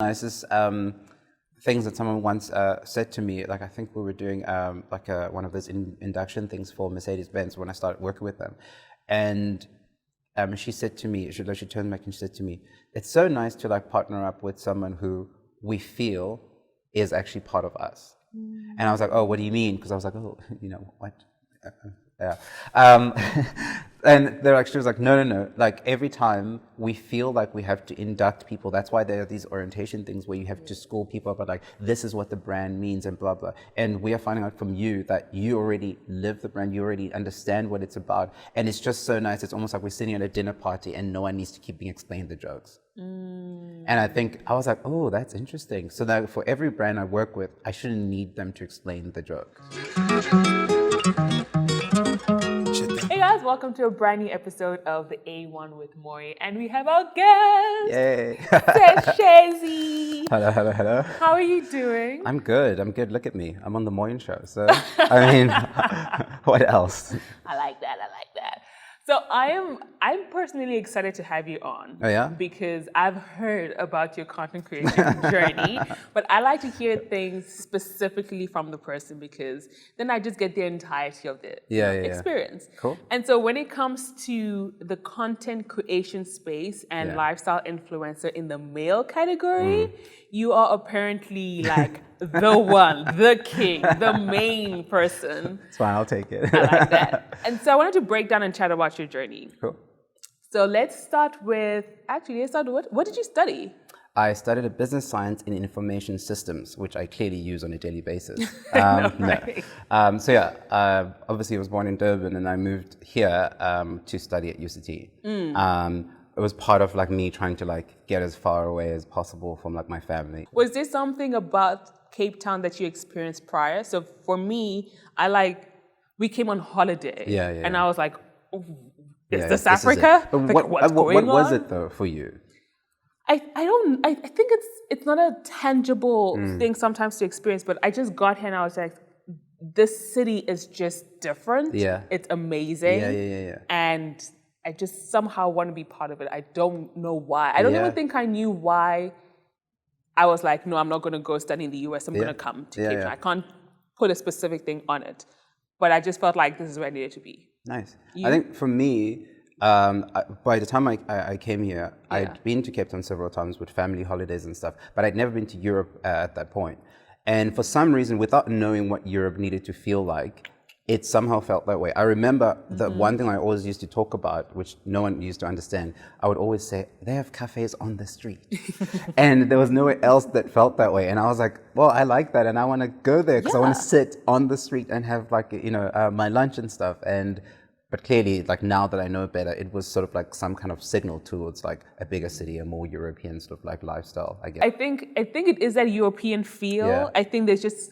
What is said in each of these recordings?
nicest things that someone once said to me. Like I think we were doing one of those induction things for Mercedes-Benz when I started working with them, and she said to me, she turned back and she said to me, "It's so nice to like partner up with someone who we feel is actually part of us." And I was like, "Oh, what do you mean?" Because I was like, "Oh, you know what?" Yeah. And she was like, no. Like every time we feel like we have to induct people, that's why there are these orientation things where you have to school people about like, this is what the brand means and blah, blah. And we are finding out from you that you already live the brand, you already understand what it's about. And it's just so nice. It's almost like we're sitting at a dinner party and no one needs to keep being explained the jokes. And I was like, oh, that's interesting. So that for every brand I work with, I shouldn't need them to explain the joke. Hey guys, welcome to a brand new episode of the A1 with Moyin, and we have our guest, Yay! Seth Shezi. Hello. How are you doing? I'm good. Look at me. I'm on the Moyin show. So, I mean, what else? I like that. So I'm personally excited to have you on. Oh yeah? Because I've heard about your content creation journey, but I like to hear things specifically from the person because then I just get the entirety of the experience. Cool. And so when it comes to the content creation space and lifestyle influencer in the male category, you are apparently like the one, the king, the main person. It's fine, I'll take it. I like that. And so I wanted to break down and chat about your journey. Cool. So let's start with what did you study? I studied a business science in information systems, which I clearly use on a daily basis. Right. Obviously I was born in Durban and I moved here to study at UCT. It was part of like me trying to like get as far away as possible from like my family. Was there something about Cape Town that you experienced prior? So for me, we came on holiday. And I was like, oh, is this Africa? But like, what was it though for you? I think it's not a tangible thing sometimes to experience, but I just got here and I was like, this city is just different. Yeah. It's amazing. Yeah. And I just somehow want to be part of it. I don't know why. I don't even think I knew why I was like, no, I'm not going to go study in the US. I'm going to come to Cape Town. I can't put a specific thing on it. But I just felt like this is where I needed to be. Nice. I think for me, by the time I came here, I'd been to Cape Town several times with family holidays and stuff, but I'd never been to Europe at that point. And for some reason, without knowing what Europe needed to feel like, it somehow felt that way. I remember the one thing I always used to talk about, which no one used to understand, I would always say, they have cafes on the street. And there was nowhere else that felt that way. And I was like, well, I like that and I want to go there because I want to sit on the street and have like, my lunch and stuff. But clearly, like now that I know better, it was sort of like some kind of signal towards like a bigger city, a more European sort of like lifestyle, I guess. I think it is that European feel. Yeah. I think there's just,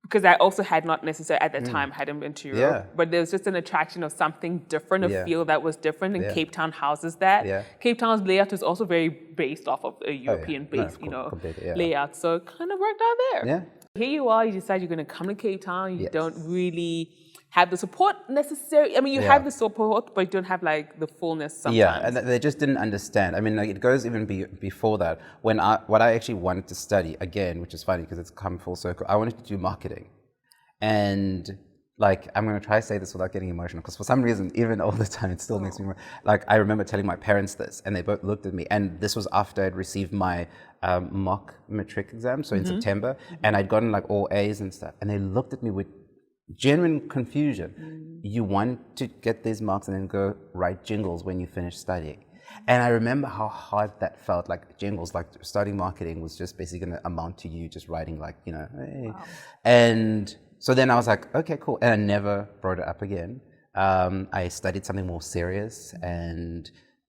because I also had not necessarily at that time hadn't been to Europe, but there was just an attraction of something different, a feel that was different, and Cape Town houses that. Yeah. Cape Town's layout is also very based off of a European-based, layout, so it kind of worked out there. Yeah. Here you are, you decide you're going to come to Cape Town, you don't really have the support necessarily. I mean, you have the support, but you don't have like the fullness sometimes. Yeah, and they just didn't understand. I mean, like it goes even before that. What I actually wanted to study, again, which is funny because it's come full circle, I wanted to do marketing. And like, I'm going to try to say this without getting emotional because for some reason, even all the time, it still makes me, like, I remember telling my parents this and they both looked at me. And this was after I'd received my mock matric exam, so in September, and I'd gotten like all A's and stuff. And they looked at me with genuine confusion. You want to get these marks and then go write jingles when you finish studying. And I remember how hard that felt, like jingles, like studying marketing was just basically going to amount to you just writing like, hey. Wow. And so then I was like, okay, cool. And I never brought it up again. I studied something more serious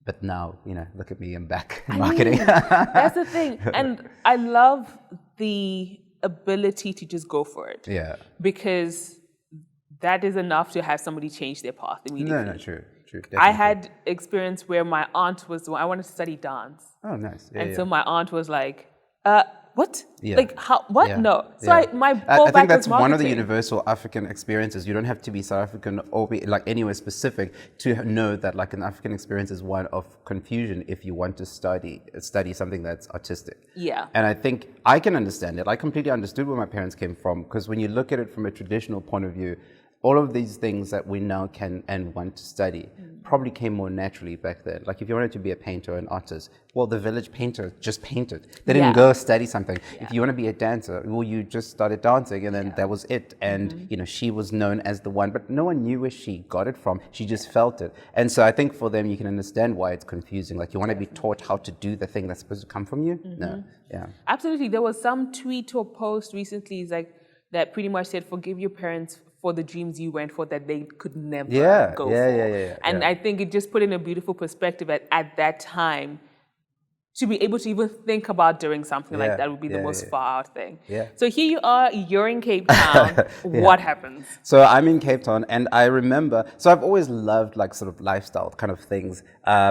but now, look at me, I'm back in marketing. That's the thing. And I love the ability to just go for it. Yeah. Because that is enough to have somebody change their path immediately. No, true. Definitely. I had experience where my aunt I wanted to study dance. Oh, nice. So my aunt was like, what? Yeah. Like, how? What? Yeah. No. So Yeah. my I think fallback that's was one of the marketing. universal African experiences. You don't have to be South African or be like anywhere specific to know that like an African experience is one of confusion if you want to study something that's artistic. Yeah. And I think I can understand it. I completely understood where my parents came from, because when you look at it from a traditional point of view, all of these things that we now can and want to study probably came more naturally back then. Like if you wanted to be a painter or an artist, well, the village painter just painted. They didn't go study something. If you want to be a dancer, well, you just started dancing and then that was it. And, you know, she was known as the one, but no one knew where she got it from. She just felt it. And so I think for them, you can understand why it's confusing. Like you want to be taught how to do the thing that's supposed to come from you? No. Yeah. Absolutely. There was some tweet or post recently like that pretty much said, forgive your parents for the dreams you went for that they could never go for. And I think it just put in a beautiful perspective at that time, to be able to even think about doing something like that would be the most far out thing. So here you are, you're in Cape Town. What happens? So I'm in Cape Town, and I remember, so I've always loved like sort of lifestyle kind of things.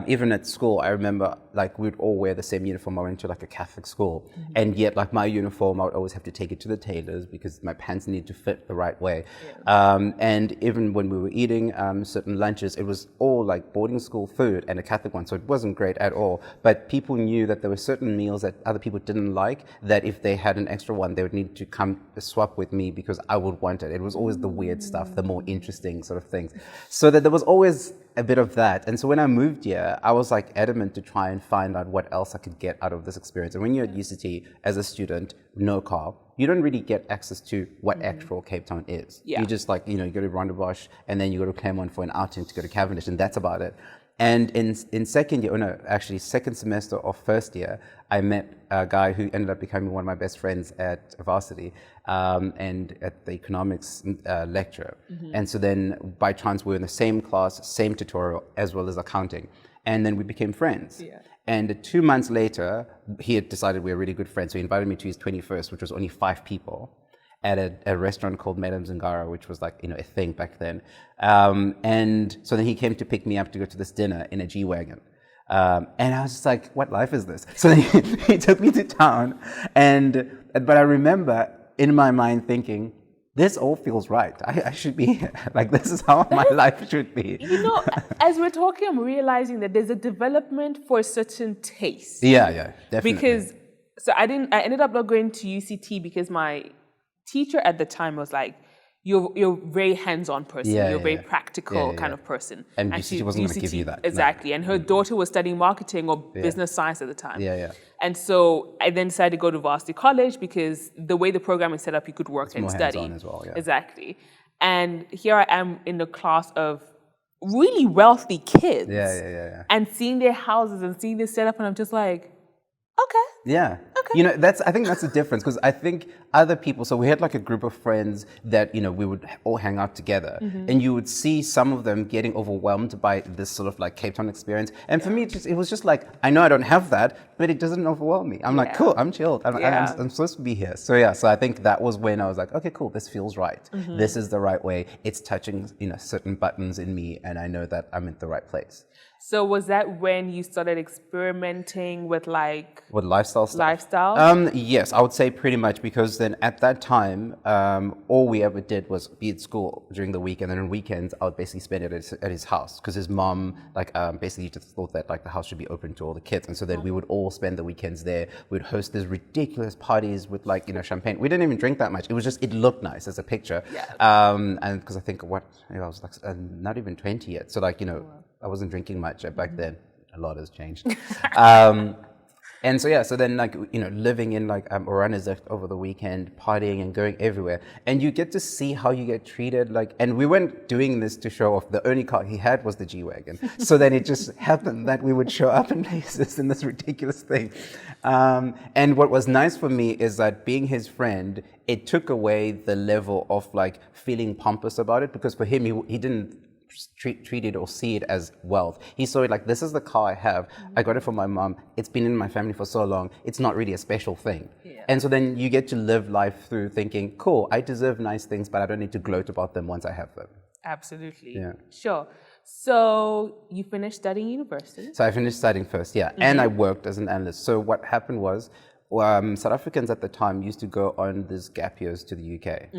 Even at school, I remember like we'd all wear the same uniform. I went to like a Catholic school, and yet like my uniform, I would always have to take it to the tailors because my pants needed to fit the right way. And even when we were eating certain lunches, it was all like boarding school food and a Catholic one, so it wasn't great at all. But people knew that there were certain meals that other people didn't like, that if they had an extra one, they would need to come swap with me because I would want it. It was always the weird stuff, the more interesting sort of things. So that there was always a bit of that. And so when I moved here, I was like adamant to try and find out what else I could get out of this experience. And when you're at UCT as a student, no car, you don't really get access to what actual Cape Town is. You just like, you know, you go to Rondebosch and then you go to Claremont for an outing to go to Cavendish, and that's about it. And in second year, actually second semester of first year, I met a guy who ended up becoming one of my best friends at varsity and at the economics lecture. And so then by chance, we were in the same class, same tutorial, as well as accounting. And then we became friends. And 2 months later, he had decided we were really good friends. So he invited me to his 21st, which was only 5 people, at a restaurant called Madame Zingara, which was like, you know, a thing back then. And so then he came to pick me up to go to this dinner in a G-Wagon. And I was just like, what life is this? So then he took me to town. But I remember in my mind thinking, this all feels right. I should be here. Like, this is how my life should be. You know, as we're talking, I'm realizing that there's a development for a certain taste. Yeah, definitely. Because, so I ended up not going to UCT because my teacher at the time was like, you're very hands-on person. You're a very practical kind of person. And UCT wasn't going to give you that. Exactly. No. And her daughter was studying marketing or business science at the time. And so I then decided to go to varsity college because the way the program is set up, you could work and study. Hands-on as well, Exactly. And here I am in the class of really wealthy kids. And seeing their houses and seeing this setup, and I'm just like, okay. Yeah. Okay. You know, I think that's the difference, because I think other people, so we had like a group of friends that, you know, we would all hang out together, and you would see some of them getting overwhelmed by this sort of like Cape Town experience. And for me, it was just like, I know I don't have that, but it doesn't overwhelm me. I'm like, cool, I'm chilled. I'm supposed to be here. So I think that was when I was like, okay, cool, this feels right. This is the right way. It's touching, you know, certain buttons in me, and I know that I'm in the right place. So was that when you started experimenting with like... With lifestyle stuff? Lifestyle? Yes, I would say pretty much, because then at that time, all we ever did was be at school during the week, and then on weekends, I would basically spend it at his house, because his mom like basically just thought that like the house should be open to all the kids. And so then we would all spend the weekends there. We'd host these ridiculous parties with like, you know, champagne. We didn't even drink that much. It was just, it looked nice as a picture. And because I think I was like not even 20 yet. So like, you know, I wasn't drinking much back then. A lot has changed. And so then like, you know, living in like Johannesburg over the weekend, partying and going everywhere. And you get to see how you get treated. Like, and we weren't doing this to show off. The only car he had was the G-Wagon. So then it just happened that we would show up in places in this ridiculous thing. And what was nice for me is that being his friend, it took away the level of like feeling pompous about it, because for him, he didn't treat it or see it as wealth. He saw it like, this is the car I have. I got it from my mom. It's been in my family for so long. It's not really a special thing. And so then you get to live life through thinking, cool, I deserve nice things, but I don't need to gloat about them once I have them. Absolutely. Yeah. Sure. So you finished studying university? So I finished studying first, and I worked as an analyst. So what happened was, South Africans at the time used to go on these gap years to the UK.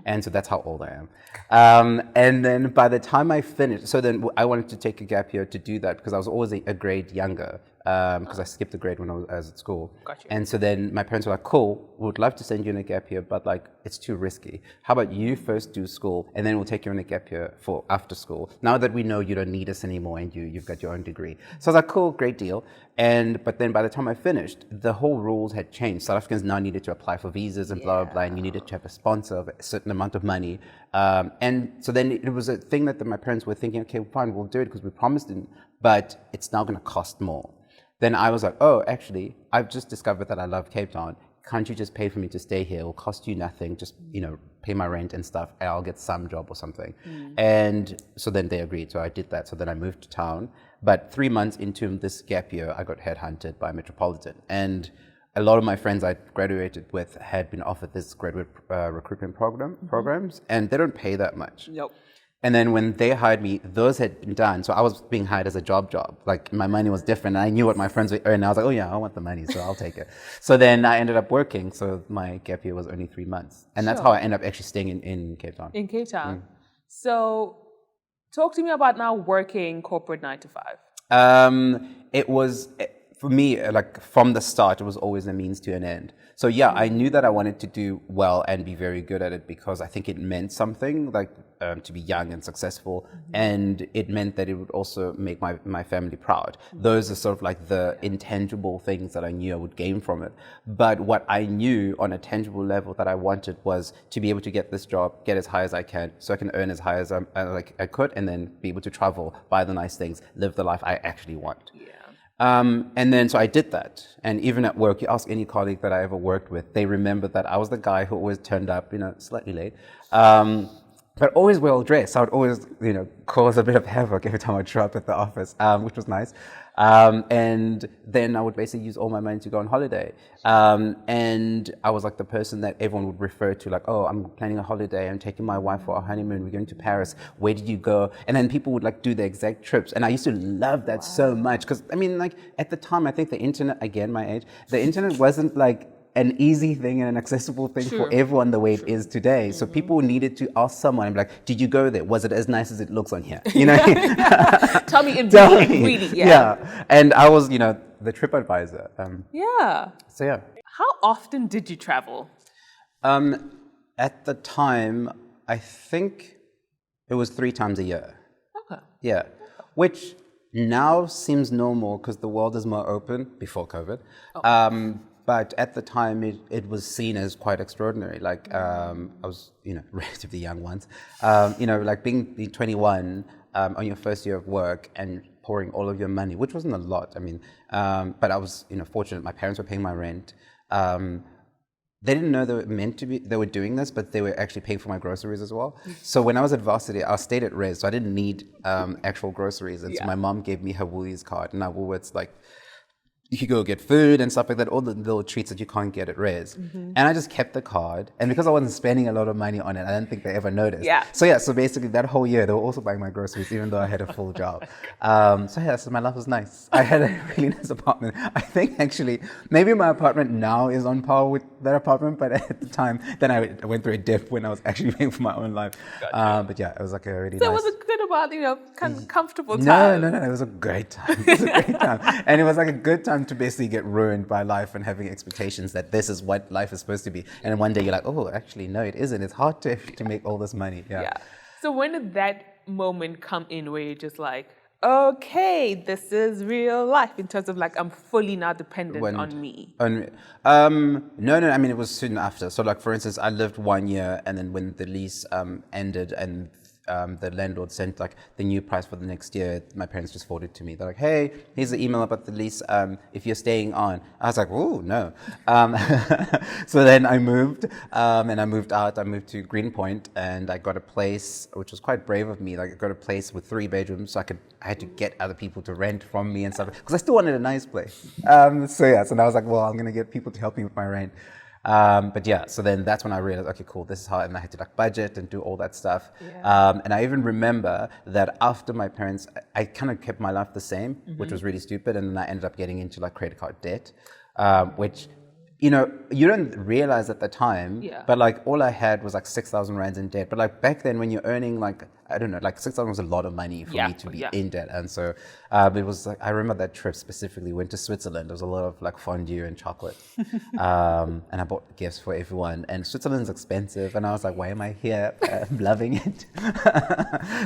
And so that's how old I am. And then by the time I finished, so then I wanted to take a gap year to do that because I was always a grade younger. Because I skipped a grade when I was at school. Gotcha. And so then my parents were like, cool, we would love to send you in a gap year, but like, it's too risky. How about you first do school and then we'll take you on a gap year for after school. Now that we know you don't need us anymore and you've got your own degree. So I was like, cool, great deal. But then by the time I finished, the whole rules had changed. South Africans now needed to apply for visas and blah, blah, blah, and you needed to have a sponsor of a certain amount of money. And so then it was a thing that my parents were thinking, okay, fine, we'll do it because we promised it, but it's now going to cost more. Then I was like, oh, actually, I've just discovered that I love Cape Town. Can't you just pay for me to stay here? It'll cost you nothing. Just, pay my rent and stuff. And I'll get some job or something. And so then they agreed. So I did that. So then I moved to town. But 3 months into this gap year, I got headhunted by Metropolitan. And a lot of my friends I graduated with had been offered this graduate recruitment programs. And they don't pay that much. Nope. And then when they hired me, those had been done. So I was being hired as a job. Like my money was different. And I knew what my friends were earning. I was like, oh yeah, I want the money, so I'll take it. So then I ended up working. So my gap year was only 3 months. And that's how I ended up actually staying in Cape Town. In Cape Town. So talk to me about now working corporate 9 to 5. It was, for me, like from the start, it was always a means to an end. So yeah, I knew that I wanted to do well and be very good at it because I think it meant something, like to be young and successful, and it meant that it would also make my family proud. Those are sort of like the intangible things that I knew I would gain from it. But what I knew on a tangible level that I wanted was to be able to get this job, get as high as I can, so I can earn as high as I could, and then be able to travel, buy the nice things, live the life I actually want. And then so I did that. And even at work, you ask any colleague that I ever worked with, they remember that I was the guy who always turned up, slightly late. But always well dressed. I would always, cause a bit of havoc every time I'd show up at the office, which was nice. And then I would basically use all my money to go on holiday. And I was like the person that everyone would refer to, like, oh, I'm planning a holiday. I'm taking my wife for a honeymoon. We're going to Paris. Where did you go? And then people would like do the exact trips. And I used to love that so much. Because at the time, I think the internet, again, my age, the internet wasn't like an easy thing and an accessible thing for everyone the way it is today. So people needed to ask someone, like, did you go there? Was it as nice as it looks on here? Tell me in really, yeah. And I was, the trip advisor. So yeah. How often did you travel? At the time, I think it was 3 times a year. Okay. Yeah. Which now seems normal because the world is more open before COVID. But at the time, it was seen as quite extraordinary. Like, I was, relatively young once. Like being 21 on your first year of work and pouring all of your money, which wasn't a lot. But I was, fortunate. My parents were paying my rent. They didn't know they were doing this, but they were actually paying for my groceries as well. So when I was at varsity, I stayed at Res, so I didn't need actual groceries. And so my mom gave me her Woolies card, and at Woolworths, like, you could go get food and stuff like that, all the little treats that you can't get at Res. And I just kept the card. And because I wasn't spending a lot of money on it, I don't think they ever noticed. So basically that whole year, they were also buying my groceries, even though I had a full job. So my life was nice. I had a really nice apartment. I think actually, maybe my apartment now is on par with that apartment, but at the time, then I went through a dip when I was actually paying for my own life. But yeah, it was like a really nice... So it was a good amount, comfortable time. No, it was a great time. It was a great time. And it was like a good time to basically get ruined by life and having expectations that this is what life is supposed to be. And then one day you're like, oh, actually, no, it isn't. It's hard to make all this money. Yeah. So when did that moment come in where you're just like, okay, this is real life in terms of like, I'm fully now dependent on me? No, it was soon after. So like, for instance, I lived 1 year and then when the lease ended and the landlord sent like the new price for the next year, my parents just forwarded it to me. They're like, hey, here's the email about the lease if you're staying on. I was like, oh, no. So then I moved and I moved out. I moved to Greenpoint and I got a place, which was quite brave of me. Like I got a place with 3 bedrooms, so I had to get other people to rent from me and stuff because I still wanted a nice place. So now I was like, well, I'm going to get people to help me with my rent. So then that's when I realized, okay, cool, this is how, and I had to like budget and do all that stuff. And I even remember that after my parents, I kind of kept my life the same, which was really stupid. And then I ended up getting into like credit card debt, which you know, you don't realize at the time, but like all I had was like 6,000 rands in debt. But like back then when you're earning like, I don't know, like 6,000 was a lot of money for me to be in debt. And so it was like, I remember that trip specifically, went to Switzerland. There was a lot of like fondue and chocolate. And I bought gifts for everyone. And Switzerland's expensive. And I was like, why am I here? I'm loving it.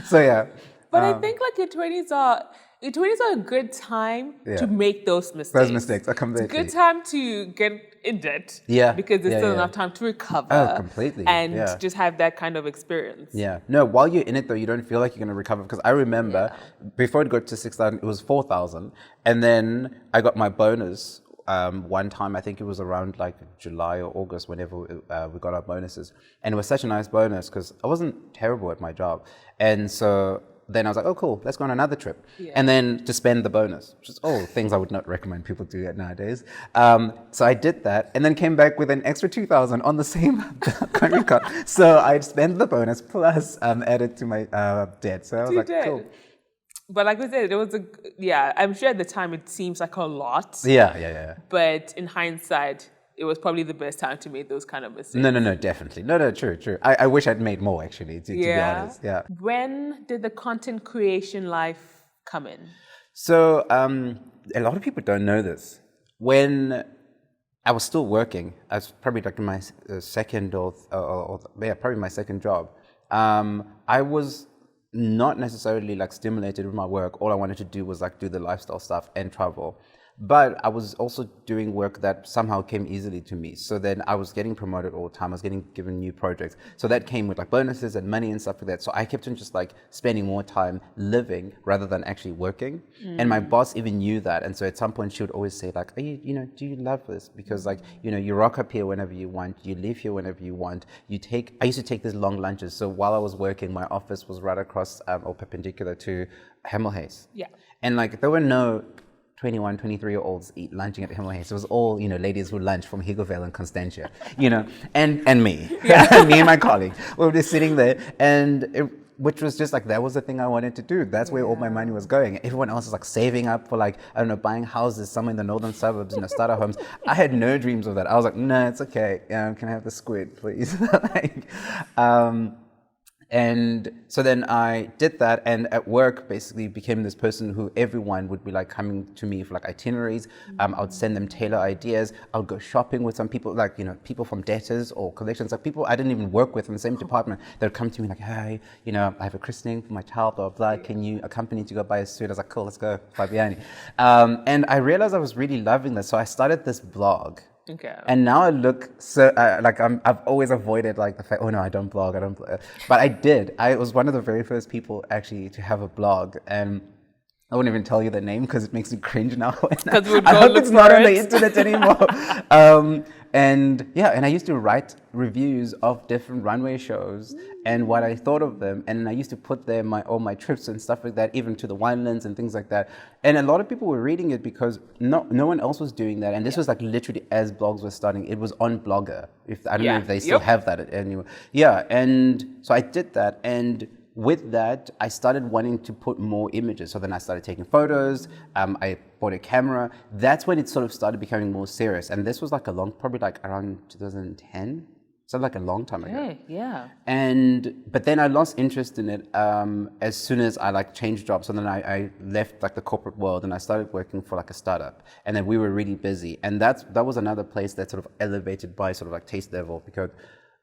So yeah. But I think like your 20s are a good time to make those mistakes. Those mistakes are completely. It's a good time to get in debt. Yeah. Because there's still enough time to recover. Oh, completely. And just have that kind of experience. Yeah. No, while you're in it though, you don't feel like you're going to recover. Because I remember before it got to 6,000, it was 4,000. And then I got my bonus one time. I think it was around like July or August, whenever we got our bonuses. And it was such a nice bonus because I wasn't terrible at my job. And so then I was like, oh, cool, let's go on another trip. Yeah. And then to spend the bonus, which is all things I would not recommend people do it nowadays. So I did that and then came back with an extra 2,000 on the same credit card. So I'd spend the bonus plus added to my debt. So I was like, cool. But like we said, it was I'm sure at the time it seems like a lot. Yeah. But in hindsight, it was probably the best time to make those kind of mistakes. No, definitely. No, true. I wish I'd made more, actually, to be honest. Yeah. When did the content creation life come in? So a lot of people don't know this. When I was still working, I was probably like in my second probably my second job. I was not necessarily like stimulated with my work. All I wanted to do was like do the lifestyle stuff and travel. But I was also doing work that somehow came easily to me. So then I was getting promoted all the time. I was getting given new projects. So that came with like bonuses and money and stuff like that. So I kept on just like spending more time living rather than actually working. And my boss even knew that. And so at some point she would always say like, do you love this? Because like, you rock up here whenever you want. You leave here whenever you want. I used to take these long lunches. So while I was working, my office was right across or perpendicular to Hemmelhuis. Yeah. And like there were no 21, 23-year-olds lunching at Hemmelhuis. It was all, ladies who lunch from Higovale and Constantia, and me, me and my colleague. We were just sitting there, which was just like, that was the thing I wanted to do. That's where all my money was going. Everyone else was like saving up for like, I don't know, buying houses somewhere in the northern suburbs, starter homes. I had no dreams of that. I was like, no, it's okay. Can I have the squid, please? And so then I did that, and at work basically became this person who everyone would be like coming to me for like itineraries. I would send them tailor ideas. I would go shopping with some people, like, people from debtors or collections, like people I didn't even work with in the same department. They would come to me like, hey, I have a christening for my child, blah, blah, can you accompany to go buy a suit? I was like, cool, let's go, Fabiani. And I realized I was really loving this. So I started this blog. Okay. And now I look so I've always avoided like the fact, oh no, I don't blog. But I did. I was one of the very first people actually to have a blog, and I won't even tell you the name because it makes me cringe now. Because we would I go hope look it's not for on the it. internet anymore. And I used to write reviews of different runway shows and what I thought of them, and I used to put there all my trips and stuff like that, even to the winelands and things like that. And a lot of people were reading it because no one else was doing that. And this was like literally as blogs were starting. It was on Blogger. I don't know if they still have that anymore. Yeah, and so I did that, and with that, I started wanting to put more images. So then I started taking photos. I bought a camera. That's when it sort of started becoming more serious. And this was like probably like around 2010. So like a long time ago. Yeah. But then I lost interest in it as soon as I like changed jobs. So then I left like the corporate world and I started working for like a startup. And then we were really busy. And that was another place that sort of elevated my sort of like taste level, because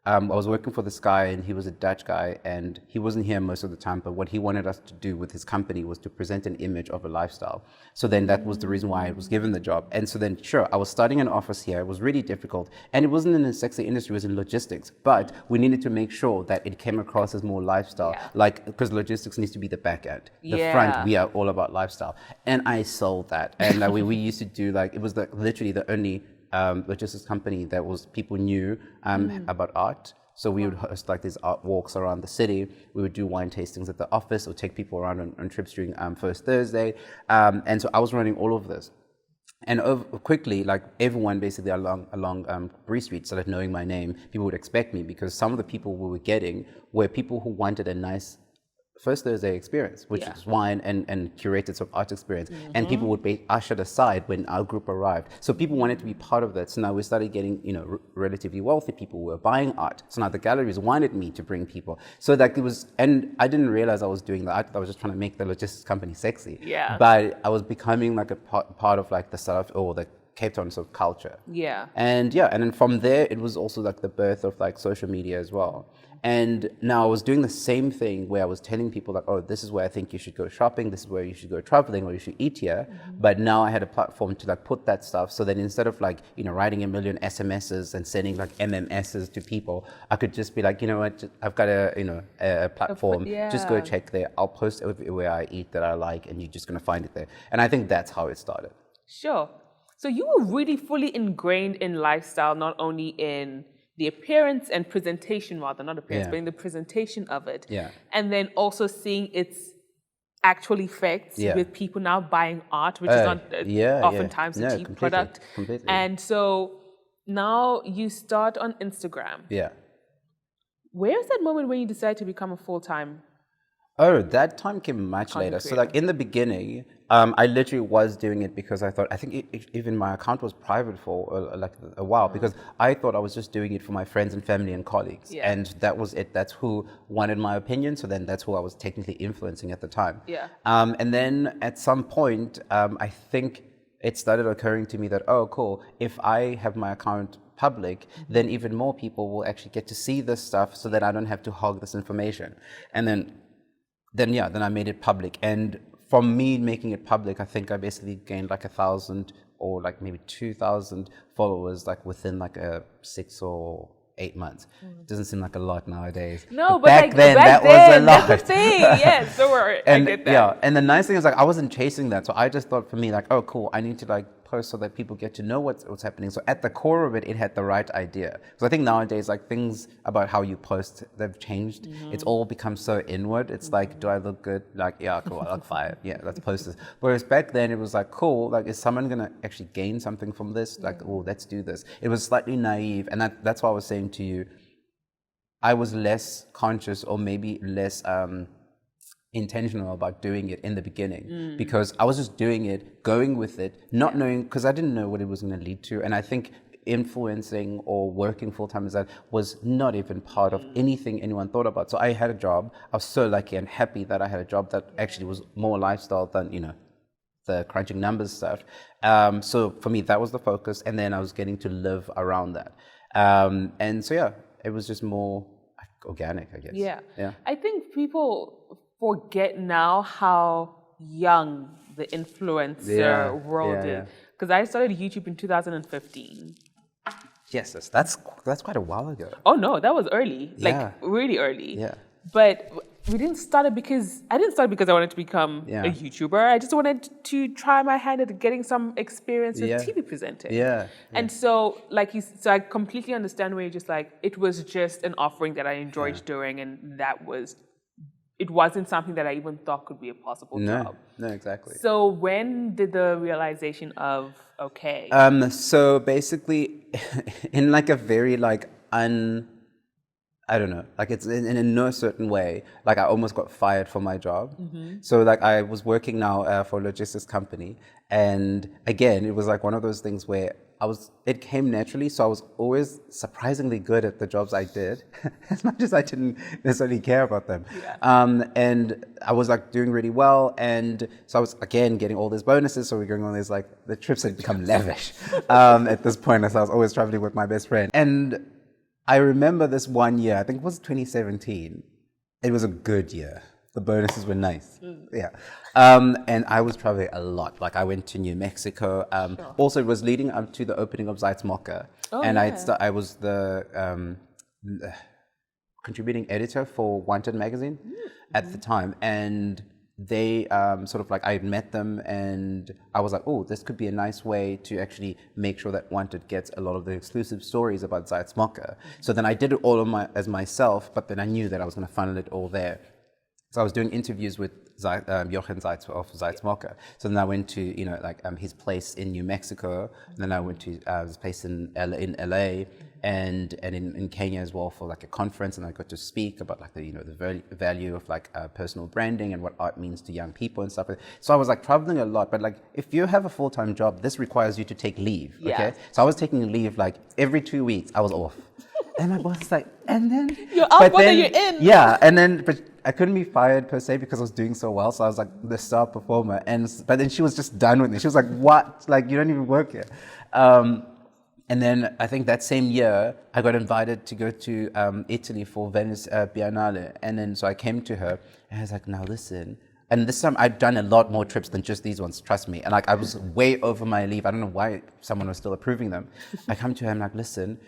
I was working for this guy, and he was a Dutch guy, and he wasn't here most of the time, but what he wanted us to do with his company was to present an image of a lifestyle. So then that was the reason why I was given the job. And so then, sure, I was starting an office here. It was really difficult, and it wasn't in the sexy industry, it was in logistics, but we needed to make sure that it came across as more lifestyle, because logistics needs to be the back end. The front, we are all about lifestyle. And I sold that. And we used to do it was literally the only logistics company that people knew about art. So we would host like these art walks around the city. We would do wine tastings at the office or take people around on trips during First Thursday. And so I was running all of this. And quickly, like everyone basically along Bree Street started knowing my name. People would expect me, because some of the people we were getting were people who wanted a nice First Thursday experience, which is wine and curated sort of art experience. And people would be ushered aside when our group arrived. So people wanted to be part of that. So now we started getting, relatively wealthy people who were buying art. So now the galleries wanted me to bring people. So that it was, and I didn't realize I was doing that. I thought I was just trying to make the logistics company sexy. Yeah. But I was becoming like a part of like the South or the Cape Town sort of culture. Yeah. And then from there, it was also like the birth of like social media as well. And now I was doing the same thing where I was telling people like, oh, this is where I think you should go shopping, this is where you should go traveling, or you should eat here. But now I had a platform to like put that stuff so that instead of like, writing a million SMSs and sending like MMSs to people, I could just be like, you know what, I've got a platform, just go check there. I'll post everywhere I eat that I like, and you're just going to find it there. And I think that's how it started. Sure. So you were really fully ingrained in lifestyle, not only in the appearance and presentation, rather, not appearance, but in the presentation of it. Yeah. And then also seeing its actual effects with people now buying art, which is not oftentimes a cheap product. Completely. And so now you start on Instagram. Yeah. Where's that moment when you decide to become a full-time? Oh, that time came much later. So like in the beginning, I literally was doing it because I think even my account was private for like a while, because I thought I was just doing it for my friends and family and colleagues. Yeah. And that was it. That's who wanted my opinion. So then that's who I was technically influencing at the time. Yeah. And then at some point, I think it started occurring to me that, oh, cool, if I have my account public, then even more people will actually get to see this stuff so that I don't have to hog this information. And then I made it public. And from me making it public, I think I basically gained like 1,000 or like maybe 2,000 followers like within like 6 or 8 months. It doesn't seem like a lot nowadays. No, but back like, then, that was a lot. That's the thing. Yes, don't worry. I get that. Yeah, and the nice thing is like I wasn't chasing that. So I just thought for me like, oh cool, I need to like post so that people get to know what's happening. So at the core of it had the right idea. So I think nowadays like things about how you post, they've changed. It's all become so inward. It's like, do I look good? Like, yeah, cool, I look fire. Yeah, let's post this. Whereas back then it was like, cool, like is someone gonna actually gain something from this? Like, oh, let's do this. It was slightly naive, and that's why I was saying to you, I was less conscious or maybe less intentional about doing it in the beginning, because I was just doing it, going with it, not knowing, because I didn't know what it was going to lead to. And I think influencing or working full-time as that was not even part of anything anyone thought about. So I had a job. I was so lucky and happy that I had a job that actually was more lifestyle than, the crunching numbers stuff. So for me, that was the focus. And then I was getting to live around that. And so, yeah, it was just more organic, I guess. Yeah. Yeah. I think people forget now how young the influencer world is. Because I started YouTube in 2015. Yes, that's quite a while ago. Oh no, that was early. Like really early. Yeah. But we didn't start it because I wanted to become a YouTuber. I just wanted to try my hand at getting some experience with TV presenting. Yeah. And so so I completely understand where you're just like, it was just an offering that I enjoyed doing, and it wasn't something that I even thought could be a possible job. No, exactly. So when did the realization of, okay. So basically in like a very like I don't know, like it's in a no certain way, like I almost got fired from my job. So like I was working now for a logistics company, and again, it was like one of those things where it came naturally. So I was always surprisingly good at the jobs I did, as much as I didn't necessarily care about them. And I was like doing really well. And so I was again getting all these bonuses. So we're going on these like, the trips had become lavish at this point, as I was always traveling with my best friend. And I remember this one year, I think it was 2017. It was a good year. The bonuses were nice. Yeah. And I was traveling a lot. Like I went to New Mexico. Also, it was leading up to the opening of Zeitsmokke. And I was the contributing editor for Wanted magazine at the time. And they sort of like, I met them and I was like, oh, this could be a nice way to actually make sure that Wanted gets a lot of the exclusive stories about Zeitsmokke. So then I did it all as myself, but then I knew that I was going to funnel it all there. So I was doing interviews with Jochen Zeitz of Zeitsmokke. So then I went to, his place in New Mexico. And then I went to his place in LA. and in Kenya as well for like a conference, and I got to speak about like the value of like personal branding and what art means to young people and stuff. So I was like traveling a lot, but like if you have a full-time job, this requires you to take leave. Okay, so I was taking leave like every 2 weeks. I was off. And my boss is like, and then you're out, but then you're in. Yeah, and then but I couldn't be fired per se because I was doing so well. So I was like the star performer, but then she was just done with me. She was like, "What? Like you don't even work here." And then I think that same year I got invited to go to Italy for Venice Biennale, and then so I came to her and I was like, "Now listen." And this time I'd done a lot more trips than just these ones, trust me. And like I was way over my leave. I don't know why someone was still approving them. I come to her, I'm like, "Listen,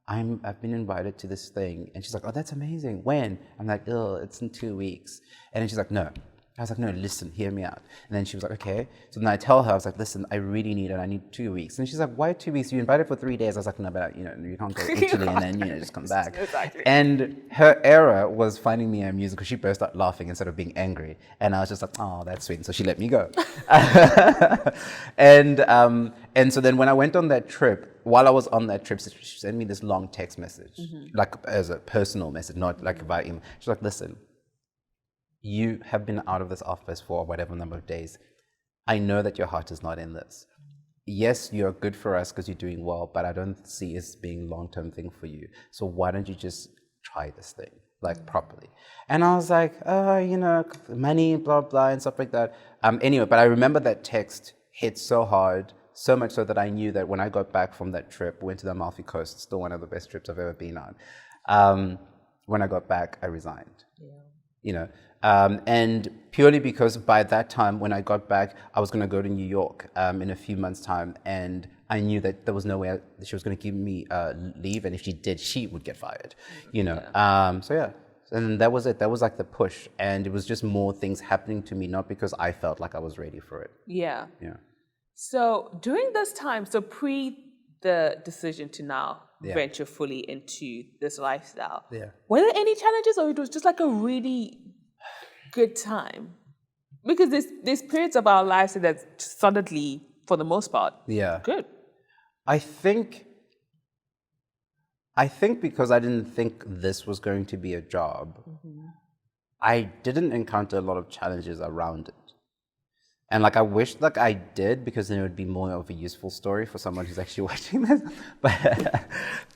I've been invited to this thing." And she's like, "Oh, that's amazing. When?" I'm like, "Oh, it's in 2 weeks." And then she's like, "No." I was like, "No, listen, hear me out." And then she was like, "Okay." So then I tell her, I was like, "Listen, I really need it. I need 2 weeks." And she's like, "Why 2 weeks? You invited for 3 days." I was like, "No, but you can't go to Italy and then just come back." Exactly. And her error was finding me amusing because she burst out laughing instead of being angry. And I was just like, "Oh, that's sweet." And so she let me go. And so then when I went on that trip, while I was on that trip, she sent me this long text message, like as a personal message, not like via email. She's like, "Listen, you have been out of this office for whatever number of days. I know that your heart is not in this. Yes, you're good for us because you're doing well, but I don't see it being a long-term thing for you. So why don't you just try this thing, like properly?" And I was like, money, blah, blah, and stuff like that. Anyway, but I remember that text hit so hard, so much so that I knew that when I got back from that trip, went to the Amalfi Coast, still one of the best trips I've ever been on. When I got back, I resigned. Yeah. And purely because by that time, when I got back, I was going to go to New York in a few months' time, and I knew that there was no way that she was going to give me leave, and if she did, she would get fired. So yeah, and that was it. That was like the push, and it was just more things happening to me, not because I felt like I was ready for it. Yeah. Yeah. So during this time, so pre the decision to now venture fully into this lifestyle, were there any challenges, or it was just like a really good time? Because there's periods of our lives that's suddenly, for the most part, good. I think because I didn't think this was going to be a job, I didn't encounter a lot of challenges around it. And like I wish like I did, because then it would be more of a useful story for someone who's actually watching this.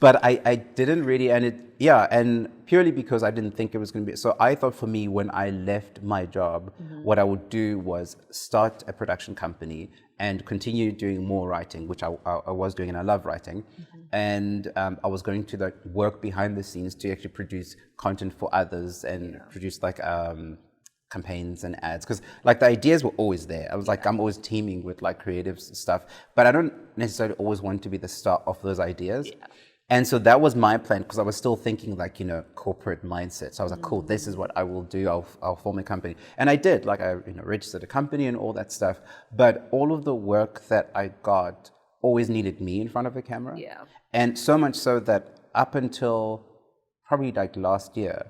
But I didn't really, and purely because I didn't think it was going to be. So I thought for me, when I left my job, what I would do was start a production company and continue doing more writing, which I was doing, and I love writing. And I was going to like work behind the scenes to actually produce content for others and produce like campaigns and ads, because like the ideas were always there. I was like, I'm always teaming with like creative stuff, but I don't necessarily always want to be the star of those ideas. And so that was my plan, because I was still thinking like, corporate mindset. So I was like, cool, this is what I will do. I'll form a company. And I did, like I registered a company and all that stuff. But all of the work that I got always needed me in front of a camera. And so much so that up until probably like last year,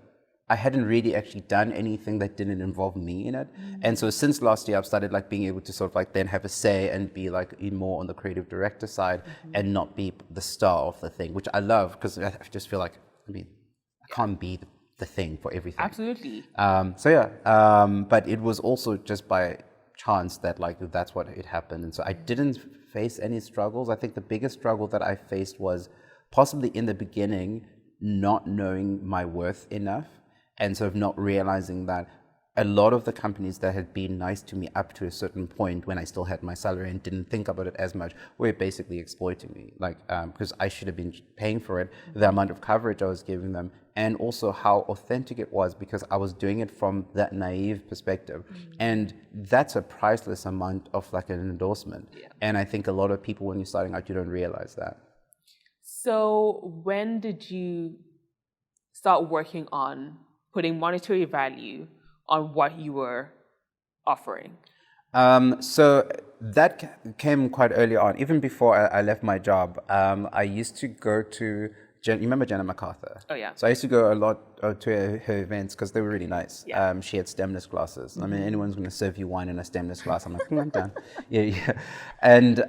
I hadn't really actually done anything that didn't involve me in it. And so since last year, I've started like being able to sort of like then have a say and be like more on the creative director side and not be the star of the thing, which I love, because I just feel like, I can't be the thing for everything. Absolutely. But it was also just by chance that like that's what it happened. And so I didn't face any struggles. I think the biggest struggle that I faced was possibly in the beginning, not knowing my worth enough. And sort of not realizing that a lot of the companies that had been nice to me up to a certain point, when I still had my salary and didn't think about it as much, were basically exploiting me. Like, because I should have been paying for it, the amount of coverage I was giving them, and also how authentic it was, because I was doing it from that naive perspective. And that's a priceless amount of like an endorsement. And I think a lot of people, when you're starting out, you don't realize that. So when did you start working on putting monetary value on what you were offering? So that came quite early on. Even before I left my job, I used to go to, you remember Jenna MacArthur? Oh, yeah. So I used to go a lot to her events because they were really nice. She had stemless glasses. I mean, anyone's going to serve you wine in a stemless glass. I'm like, I'm done. And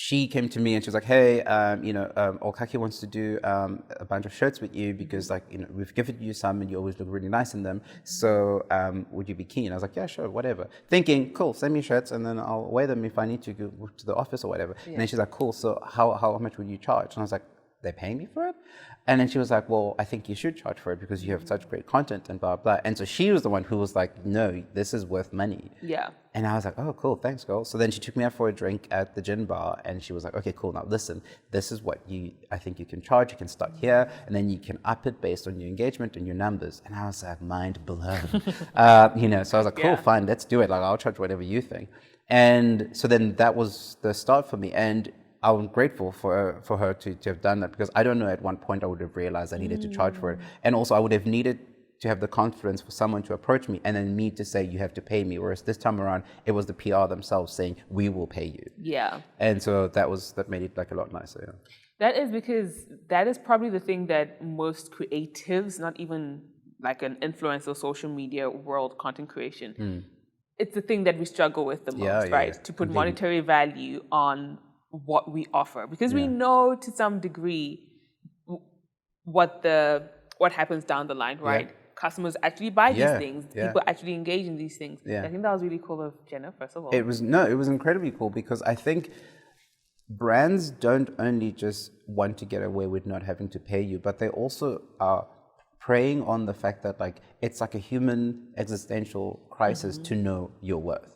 she came to me and she was like, hey, Olkaki wants to do a bunch of shirts with you because, like, we've given you some and you always look really nice in them. So would you be keen? I was like, yeah, sure, whatever. Thinking, cool, send me shirts and then I'll wear them if I need to go to the office or whatever. Yeah. And then she's like, cool, so how much would you charge? And I was like, they're paying me for it? And then she was like, well, I think you should charge for it because you have such great content and blah, blah. And so she was the one who was like, no, this is worth money. Yeah. And I was like, oh, cool, thanks, girl. So then she took me out for a drink at the gin bar and she was like, okay, cool, now listen, this is what I think you can charge. You can start here and then you can up it based on your engagement and your numbers. And I was like, mind blown. So I was like, cool, fine, let's do it. Like, I'll charge whatever you think. And so then that was the start for me. And I'm grateful for her to have done that because I don't know at one point I would have realized I needed to charge for it. And also I would have needed to have the confidence for someone to approach me and then me to say, you have to pay me. Whereas this time around, it was the PR themselves saying, we will pay you. Yeah. And so that made it like a lot nicer. Yeah. That is because that is probably the thing that most creatives, not even like an influencer, social media world, content creation, it's the thing that we struggle with the most, right? To put monetary value on what we offer, because we know to some degree what happens down the line, right? Customers actually buy these things. People actually engage in these things. I think that was really cool of Jenna, first of all. It was incredibly cool because I think brands don't only just want to get away with not having to pay you, but they also are preying on the fact that, like, it's like a human existential crisis to know your worth.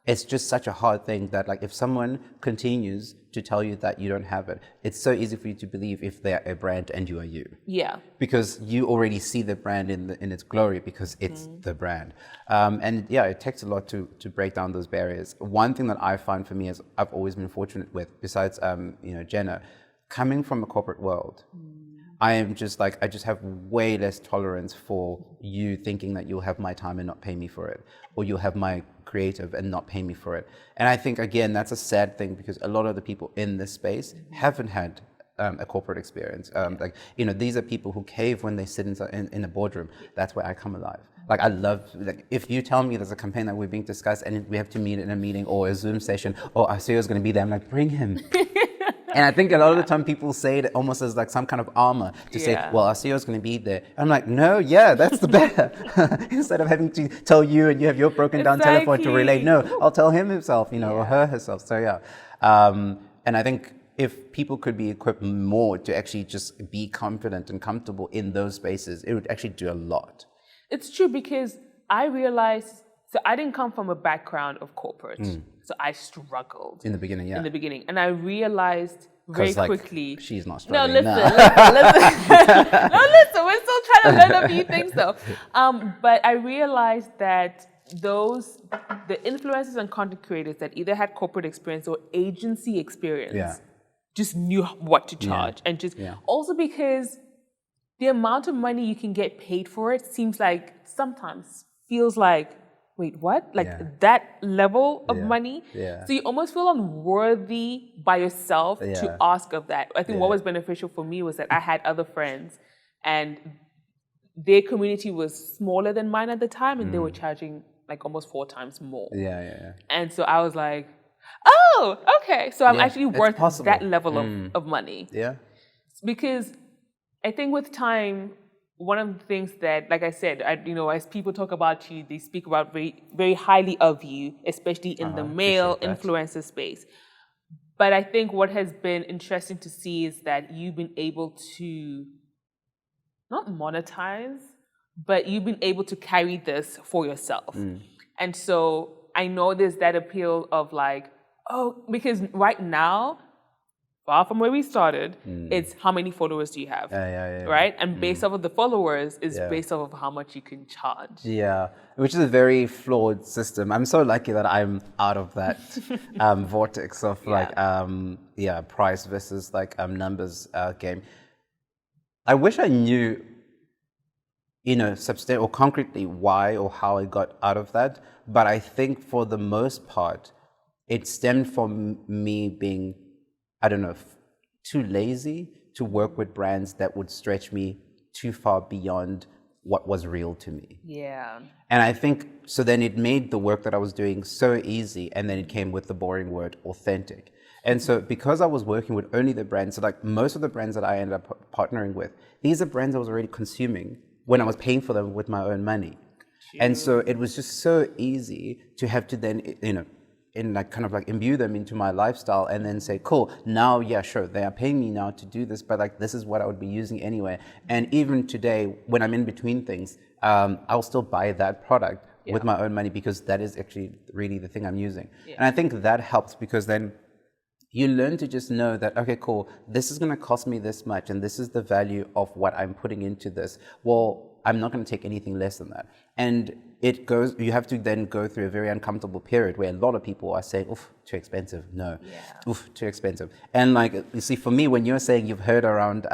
It's just such a hard thing that, like, if someone continues to tell you that you don't have it, it's so easy for you to believe if they're a brand and you are you. Yeah. Because you already see the brand in its glory because it's the brand. It takes a lot to break down those barriers. One thing that I find for me is I've always been fortunate with, besides Jenna, coming from a corporate world. I am just like, I just have way less tolerance for you thinking that you'll have my time and not pay me for it, or you'll have my creative and not pay me for it. And I think, again, that's a sad thing because a lot of the people in this space haven't had a corporate experience. These are people who cave when they sit in a boardroom. That's where I come alive. Like, I love, like, if you tell me there's a campaign that we're being discussed and we have to meet in a meeting or a Zoom session, or our CEO is going to be there, I'm like, bring him. And I think a lot of the time people say it almost as like some kind of armor to say, well, our CEO is going to be there. I'm like, no, that's the better. Instead of having to tell you and you have your broken down telephone to relay, no, I'll tell him himself, or her herself. So and I think if people could be equipped more to actually just be confident and comfortable in those spaces, it would actually do a lot. It's true because I realized, so I didn't come from a background of corporate. So I struggled. In the beginning, In the beginning. And I realized very quickly. She's not struggling. No, listen. We're still trying to learn a few things though. But I realized that the influencers and content creators that either had corporate experience or agency experience just knew what to charge. And just also because the amount of money you can get paid for it seems like sometimes feels like, wait, what? Like that level of money? So you almost feel unworthy by yourself to ask of that. I think what was beneficial for me was that I had other friends and their community was smaller than mine at the time and they were charging like almost 4 times more. And so I was like, oh, okay. So I'm actually worth that level of money. Because I think with time, one of the things that, like I said, as people talk about you, they speak about very, very highly of you, especially in the male influencer space. But I think what has been interesting to see is that you've been able to not monetize, but you've been able to carry this for yourself. And so I know there's that appeal of like, oh, because right now, far from where we started, it's how many followers do you have, right? And based off of the followers is based off of how much you can charge. Which is a very flawed system. I'm so lucky that I'm out of that vortex of price versus like numbers game. I wish I knew, or concretely why or how I got out of that. But I think for the most part, it stemmed from me being, I don't know, too lazy to work with brands that would stretch me too far beyond what was real to me. And I think, so then it made the work that I was doing so easy, and then it came with the boring word, authentic. And so because I was working with only the brands, so like most of the brands that I ended up partnering with, these are brands I was already consuming when I was paying for them with my own money. And so it was just so easy to have to then, in like kind of like imbue them into my lifestyle and then say, cool, now, yeah, sure, they are paying me now to do this, but like this is what I would be using anyway. And even today, when I'm in between things, I'll still buy that product with my own money because that is actually really the thing I'm using. Yeah. And I think that helps because then you learn to just know that, okay, cool, this is going to cost me this much and this is the value of what I'm putting into this. Well, I'm not going to take anything less than that. And you have to then go through a very uncomfortable period where a lot of people are saying, oof, too expensive. No, oof, too expensive. And like, you see, for me, when you're saying you've heard around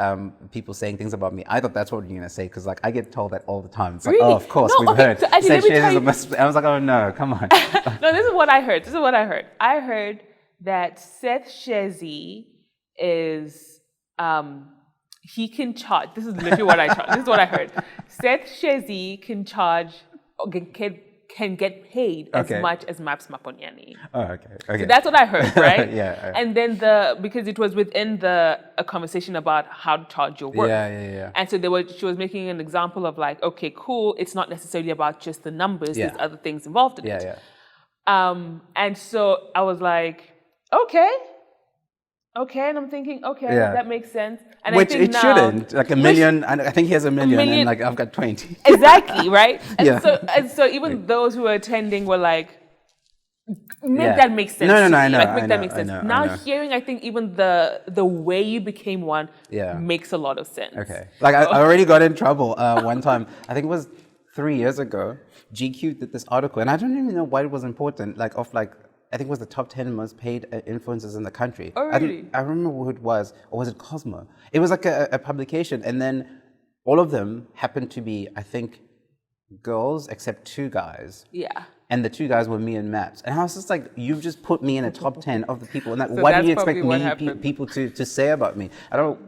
people saying things about me, I thought that's what you're going to say because like I get told that all the time. It's like, really? Oh, of course, we've heard. So actually, I was like, oh no, come on. No, this is what I heard. I heard that Seth Shezi is, he can charge. This is literally what I charge. This is what I heard. Seth Shezi can charge, can get paid as much as Maps Maponyane. Oh, okay. So that's what I heard, right? Yeah. And then because it was within a conversation about how to charge your work. Yeah. And so she was making an example of like, okay, cool. It's not necessarily about just the numbers. There's other things involved in it. Yeah. And so I was like, okay, and I'm thinking, that makes sense. And which I think it shouldn't. Like a million, I think he has a million and like I've got 20. Exactly, right? And so even those who were attending were like, make that make sense. No, I know. Like, make that make sense. I Now know. hearing, I think even the way you became one makes a lot of sense. Okay. Like I already got in trouble one time. I think it was 3 years ago. GQ did this article, and I don't even know why it was important. I think it was the top 10 most paid influencers in the country. Oh, really? I remember who it was, or was it Cosmo? It was like a publication, and then all of them happened to be, I think, girls except 2 guys. Yeah. And the 2 guys were me and Maps. And I was just like, you've just put me in a top 10 of the people. And So what do you expect people to say about me? I don't,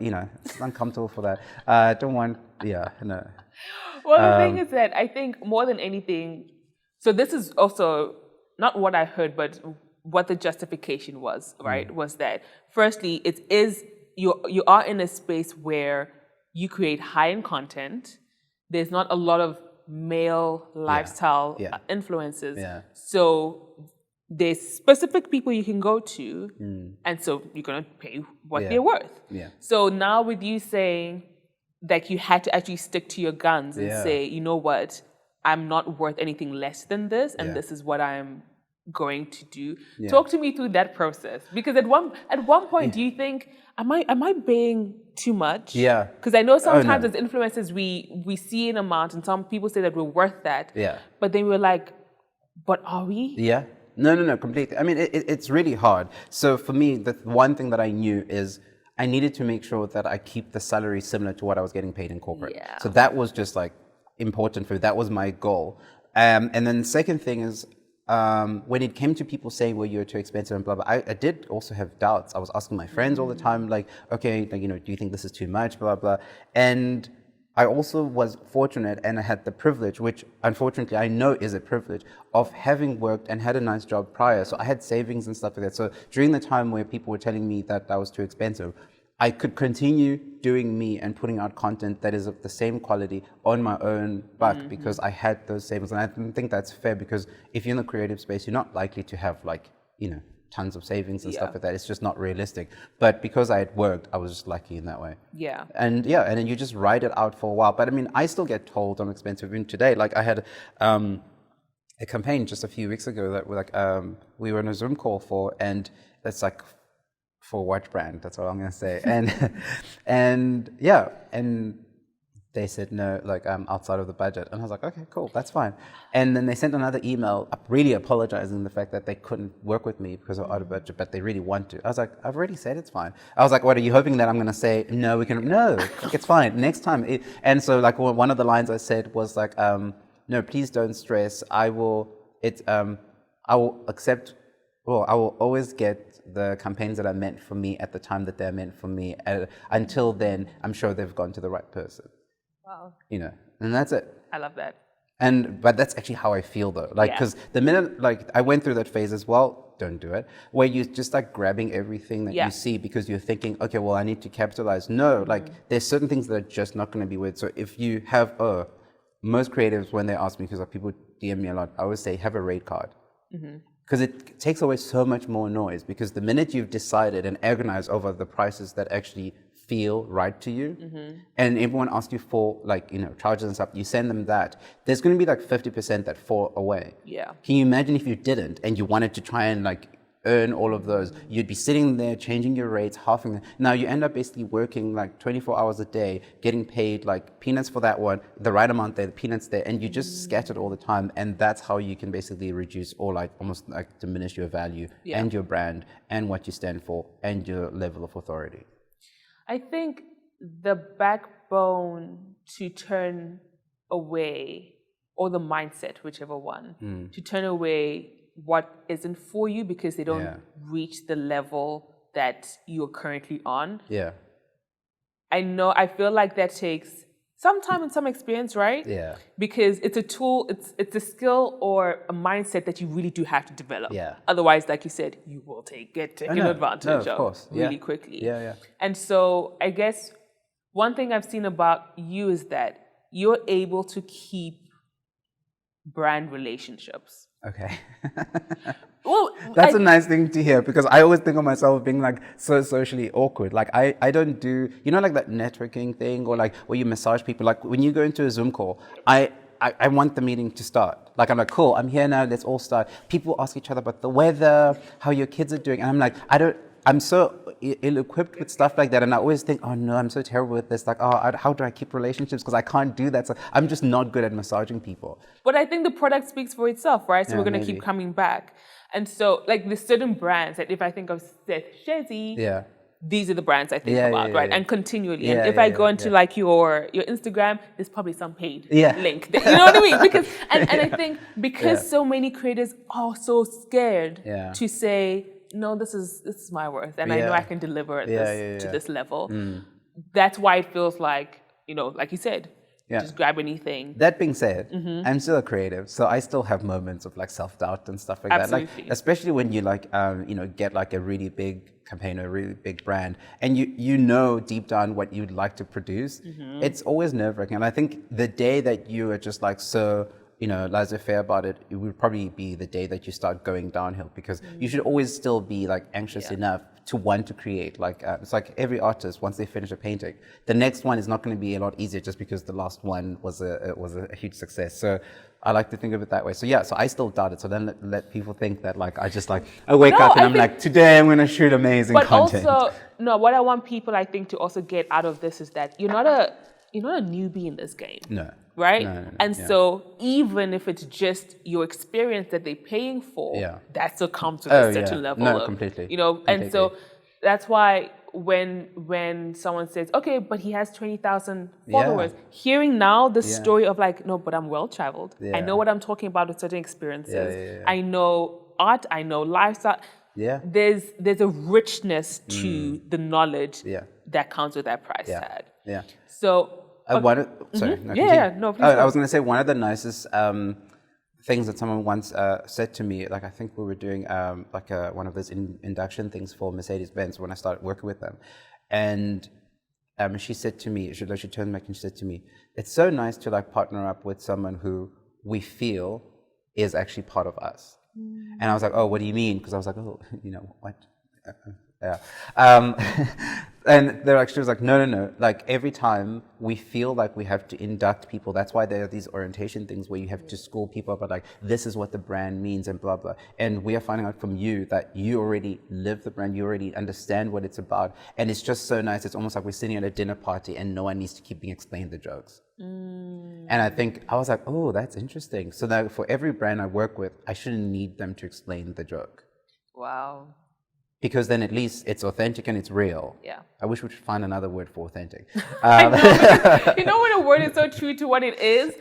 it's uncomfortable for that. I don't want, no. Well, the thing is that I think more than anything, so this is also not what I heard, but what the justification was, right? Was that firstly, you are in a space where you create high-end content. There's not a lot of male lifestyle influences. Yeah. So there's specific people you can go to, and so you're going to pay what they're worth. Yeah. So now with you saying that you had to actually stick to your guns and say, you know what, I'm not worth anything less than this, and this is what I'm going to do. Yeah. Talk to me through that process, because at one point, do you think, am I paying too much? Yeah. Because I know sometimes as influencers we see an amount, and some people say that we're worth that. Yeah. But then we're like, but are we? Yeah. No, completely. I mean, it's really hard. So for me, the one thing that I knew is I needed to make sure that I keep the salary similar to what I was getting paid in corporate. Yeah. So that was just like important for me. That was my goal. And then the second thing is, when it came to people saying, well, you're too expensive and blah, blah, I did also have doubts. I was asking my friends all the time, like, okay, like, do you think this is too much, blah, blah. And I also was fortunate, and I had the privilege, which unfortunately I know is a privilege, of having worked and had a nice job prior. So I had savings and stuff like that. So during the time where people were telling me that I was too expensive, I could continue doing me and putting out content that is of the same quality on my own buck because I had those savings. And I think that's fair, because if you're in the creative space, you're not likely to have tons of savings and stuff like that. It's just not realistic. But because I had worked, I was just lucky in that way. Yeah. And then you just ride it out for a while. But I mean, I still get told I'm expensive even today. Like I had a campaign just a few weeks ago that we were on a Zoom call for, and it's like, for watch brand, that's what I'm gonna say, and they said no, like outside of the budget, and I was like, okay, cool, that's fine. And then they sent another email, really apologizing the fact that they couldn't work with me because of out of budget, but they really want to. I was like, I've already said it's fine. I was like, what are you hoping that I'm gonna say no? No, it's fine next time. And so like one of the lines I said was like, no, please don't stress. I will accept. Well, I will always get the campaigns that are meant for me at the time that they're meant for me. Until then, I'm sure they've gone to the right person. Wow. And that's it. I love that. But that's actually how I feel though. Like, because the minute, like, I went through that phase as well, don't do it, where you just like grabbing everything that you see because you're thinking, okay, well, I need to capitalize. No, like, there's certain things that are just not going to be worth. So if you have, most creatives, when they ask me, because like, people DM me a lot, I always say, have a rate card. Because it takes away so much more noise, because the minute you've decided and agonized over the prices that actually feel right to you, and everyone asks you for, like, you know, charges and stuff, you send them that, there's going to be like 50% that fall away. Can you imagine if you didn't and you wanted to try and like earn all of those? You'd be sitting there changing your rates, halving them. Now you end up basically working like 24 hours a day, getting paid like peanuts for that one, the right amount there, the peanuts there, and you just scattered all the time. And that's how you can basically reduce or like almost like diminish your value and your brand and what you stand for and your level of authority. I think the backbone to turn away, or the mindset, whichever one, to turn away what isn't for you because they don't reach the level that you're currently on. I feel like that takes some time and some experience, right? Because it's a tool, it's a skill or a mindset that you really do have to develop. Otherwise, like you said, you will get taken advantage of really quickly. And so I guess one thing I've seen about you is that you're able to keep brand relationships. Okay. Well, that's a nice thing to hear, because I always think of myself being like so socially awkward. Like I don't do, you know, like that networking thing, or like where you massage people. Like when you go into a Zoom call, I want the meeting to start. Like I'm like, cool, I'm here now, let's all start. People ask each other about the weather, how your kids are doing. And I'm like, I'm so ill-equipped with stuff like that, and I always think, oh no, I'm so terrible with this. Like, how do I keep relationships? Because I can't do that. So I'm just not good at massaging people. But I think the product speaks for itself, right? So we're going to keep coming back. And so, like, there's certain brands that if I think of Seth Shezi, these are the brands I think about, right? And continually. And if I go into like your Instagram, there's probably some paid link. You know what I mean? Because and I think because so many creators are so scared to say, no, this is my worth, and I know I can deliver this to this level. That's why it feels like, you know, like you said, just grab anything. That being said, I'm still a creative, so I still have moments of like self-doubt and stuff like that. Like, especially when you like, you know, get like a really big campaign or a really big brand, and you know deep down what you'd like to produce. It's always nerve-wracking, and I think the day that you are just like so, you know, laissez-faire about it, it would probably be the day that you start going downhill, because you should always still be like anxious enough to want to create. Like it's like every artist, once they finish a painting, the next one is not going to be a lot easier just because the last one was a huge success. So I like to think of it that way. So so I still doubt it. So then let people think that like I wake up and I'm like, today I'm going to shoot amazing content. But also, no, what I want people, I think, to also get out of this is that you're not a newbie in this game. No. Right? No, and so even if it's just your experience that they're paying for, that still comes with a certain level of, completely. You know, and so that's why when someone says, okay, but he has 20,000 followers, hearing now the story of like, no, but I'm well-traveled. I know what I'm talking about with certain experiences. I know art, I know lifestyle. There's a richness to the knowledge that comes with that price tag. So I wanted, sorry. No, please. I was going to say, one of the nicest things that someone once said to me, like I think we were doing like one of those induction things for Mercedes-Benz when I started working with them, and she said to me, she turned back and she said to me, it's so nice to like partner up with someone who we feel is actually part of us. And I was like, oh, what do you mean? Because I was like, oh, you know, what? And they're actually was like, no. Like every time we feel like we have to induct people, that's why there are these orientation things where you have to school people about like, this is what the brand means and blah, blah. And we are finding out from you that you already live the brand, you already understand what it's about. And it's just so nice. It's almost like we're sitting at a dinner party and no one needs to keep being explained the jokes. And I was like, oh, that's interesting. So that for every brand I work with, I shouldn't need them to explain the joke. Wow. Because then at least it's authentic and it's real. I wish we could find another word for authentic. I know. You know when a word is so true to what it is?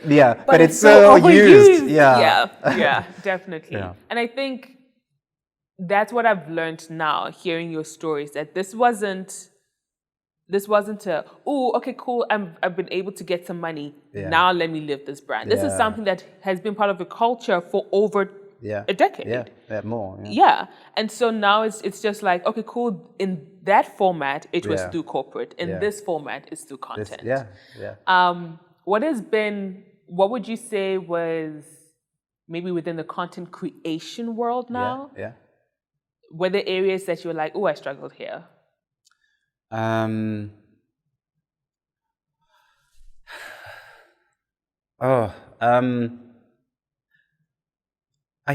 But it's so overused. Yeah, definitely. And I think that's what I've learned now, hearing your stories, that this wasn't This wasn't okay, cool, I've been able to get some money. Now let me live this brand. This is something that has been part of the culture for over a decade. More. And so now it's just like, okay, cool, in that format, it was through corporate. In this format, it's through content. What would you say was maybe within the content creation world now? Were there areas that you were like, oh, I struggled here? I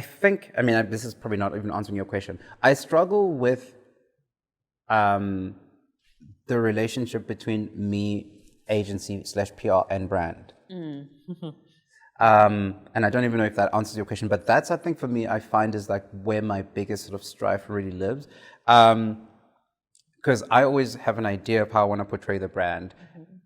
think, this is probably not even answering your question. I struggle with the relationship between me, agency / PR and brand. And I don't even know if that answers your question, but that's, I think for me, I find is like where my biggest sort of strife really lives. Because I always have an idea of how I want to portray the brand.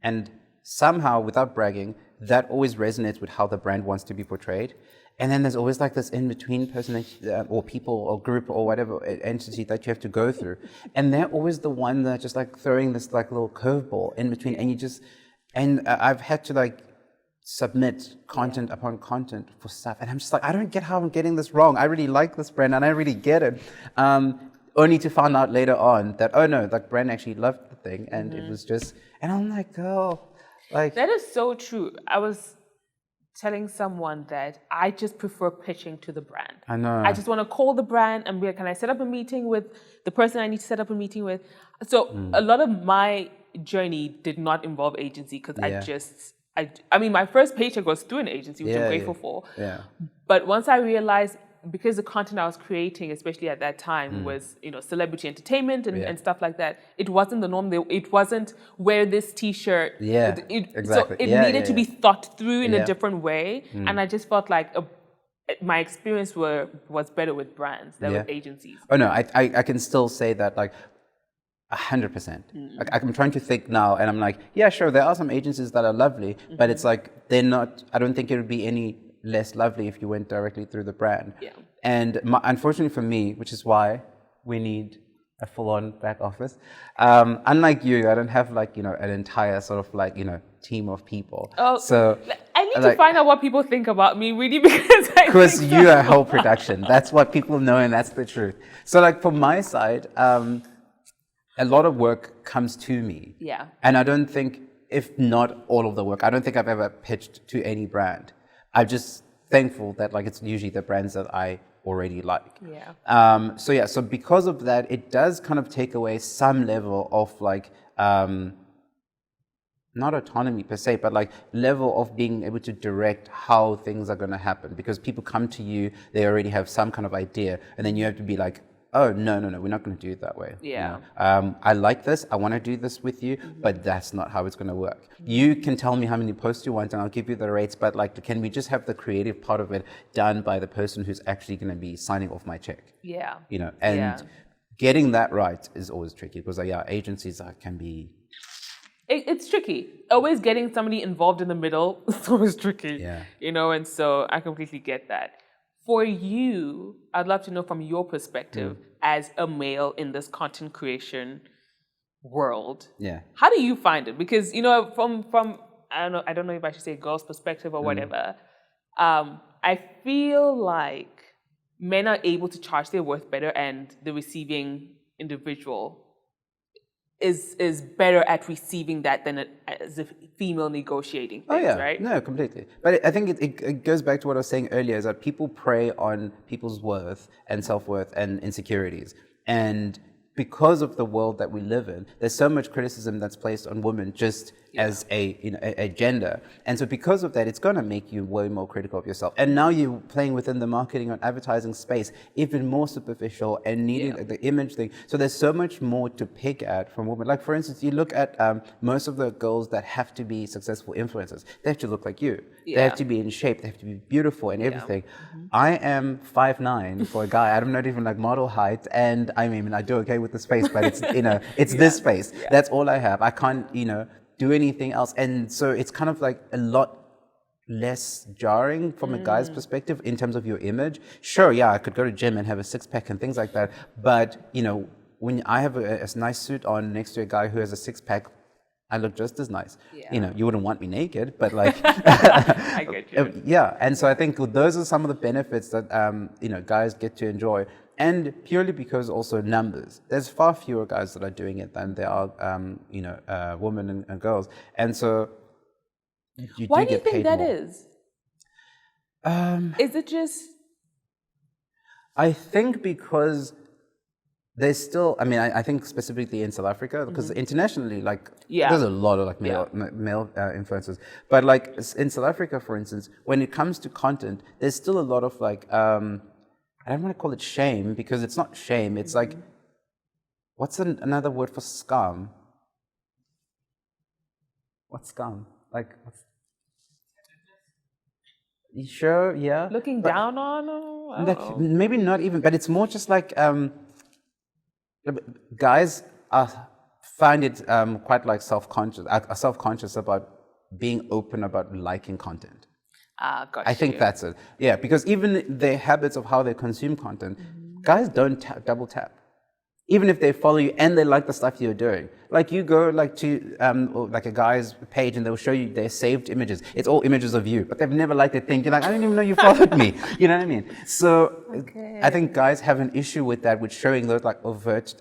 And somehow, without bragging, that always resonates with how the brand wants to be portrayed. And then there's always like this in-between person or people or group or whatever entity that you have to go through. And they're always the one that just like throwing this like little curveball in between. And I've had to like submit content upon content for stuff. And I'm just like, I don't get how I'm getting this wrong. I really like this brand and I really get it. Only to find out later on that, oh no, like brand actually loved the thing. And it was just, and I'm like, oh, like. That is so true. I was telling someone that I just prefer pitching to the brand. I know. I just want to call the brand and be like, can I set up a meeting with the person I need to set up a meeting with? So a lot of my journey did not involve agency because I mean, my first paycheck was through an agency, which I'm grateful for. But once I realized, because the content I was creating, especially at that time, was celebrity entertainment and stuff like that, it wasn't the norm. It wasn't wear this T-shirt. Exactly. So it needed to be thought through in a different way. And I just felt like my experience was better with brands than with agencies. Oh no, I can still say that like 100%. Like I'm trying to think now, and I'm like, yeah, sure, there are some agencies that are lovely, but it's like they're not. I don't think it would be any less lovely if you went directly through the brand. And unfortunately for me, which is why we need a full-on back office. Unlike you, I don't have like an entire sort of like team of people. So I need to find out what people think about me, really, because you are whole production. That's what people know, and that's the truth. So like from my side, a lot of work comes to me. And I don't think, if not all of the work, I don't think I've ever pitched to any brand. I'm just thankful that like it's usually the brands that I already like. So because of that, it does kind of take away some level of like not autonomy per se, but like level of being able to direct how things are going to happen, because people come to you, they already have some kind of idea, and then you have to be like, oh, no, we're not going to do it that way. I like this, I want to do this with you, but that's not how it's going to work. You can tell me how many posts you want and I'll give you the rates, but like, can we just have the creative part of it done by the person who's actually going to be signing off my check? And getting that right is always tricky, because agencies can be... It's tricky. Always getting somebody involved in the middle is always tricky. And so I completely get that. For you, I'd love to know from your perspective as a male in this content creation world. How do you find it? Because from I don't know if I should say girl's perspective or whatever. I feel like men are able to charge their worth better, and the receiving individual is better at receiving that than as a female negotiating things, right? No, completely. But I think it goes back to what I was saying earlier, is that people prey on people's worth and self-worth and insecurities. And because of the world that we live in, there's so much criticism that's placed on women just as a gender. And so because of that, it's going to make you way more critical of yourself. And now you're playing within the marketing and advertising space, even more superficial and needing the image thing. So there's so much more to pick at from women. Like, for instance, you look at most of the girls that have to be successful influencers. They have to look like you. They have to be in shape. They have to be beautiful and everything. I am 5'9" for a guy. I'm not even like model height. And I mean, I do okay with this face, but it's, it's this face. That's all I have. I can't, do anything else. And so it's kind of like a lot less jarring from a guy's perspective in terms of your image. Sure, I could go to gym and have a six-pack and things like that. But, when I have a nice suit on next to a guy who has a six-pack, I look just as nice. Yeah. You know, you wouldn't want me naked, but like, I get you. yeah. And so I think those are some of the benefits that, you know, guys get to enjoy. And purely because also numbers. There's far fewer guys that are doing it than there are, you know, women and girls. And so you Why do do you get think paid that more. is? Is it just... I think because there's still, I mean, I think specifically in South Africa, because internationally, like, there's a lot of like male influencers. But like in South Africa, for instance, when it comes to content, there's still a lot of like, I don't want to call it shame because it's not shame. It's like, what's another word for scum? What's scum? Like, what's... You sure? Yeah. Looking down on them? Like, maybe not even, but it's more just like guys find it quite like self-conscious about being open about liking content. Gotcha. I think that's it. Yeah, because even their habits of how they consume content, guys don't double tap. Even if they follow you and they like the stuff you're doing. Like you go like to like a guy's page and they'll show you their saved images. It's all images of you, but they've never liked a thing. You're like, I didn't even know you followed me. You know what I mean? So I think guys have an issue with that, with showing those like overt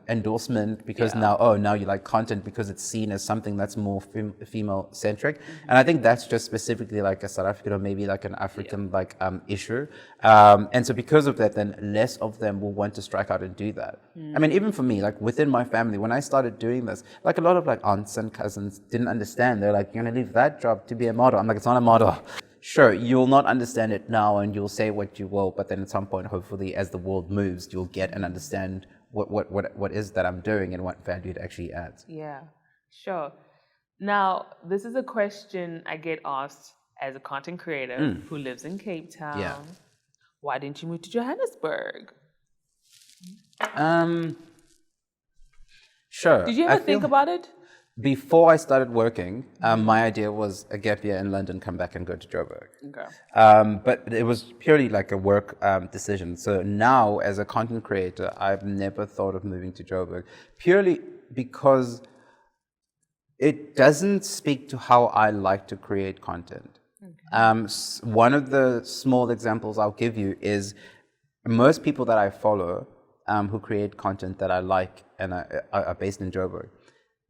endorsement because now you like content because it's seen as something that's more female centric. And I think that's just specifically like a South African or maybe like an African like issue. And so because of that, then less of them will want to strike out and do that. I mean, even for me, like within my family, when I started doing this, like a lot of like aunts and cousins didn't understand. They're like, you're going to leave that job to be a model. I'm like, it's not a model. Sure, you'll not understand it now and you'll say what you will, but then at some point, hopefully, as the world moves, you'll get and understand what is that I'm doing and what value it actually adds. Yeah, sure. Now, this is a question I get asked as a content creator who lives in Cape Town. Yeah. Why didn't you move to Johannesburg? Sure. Did you ever think about it? Before I started working, my idea was a gap year in London, come back and go to Joburg. Okay. But it was purely like a work decision. So now, as a content creator, I've never thought of moving to Joburg, purely because it doesn't speak to how I like to create content. Okay. One of the small examples I'll give you is most people that I follow who create content that I like and are based in Joburg,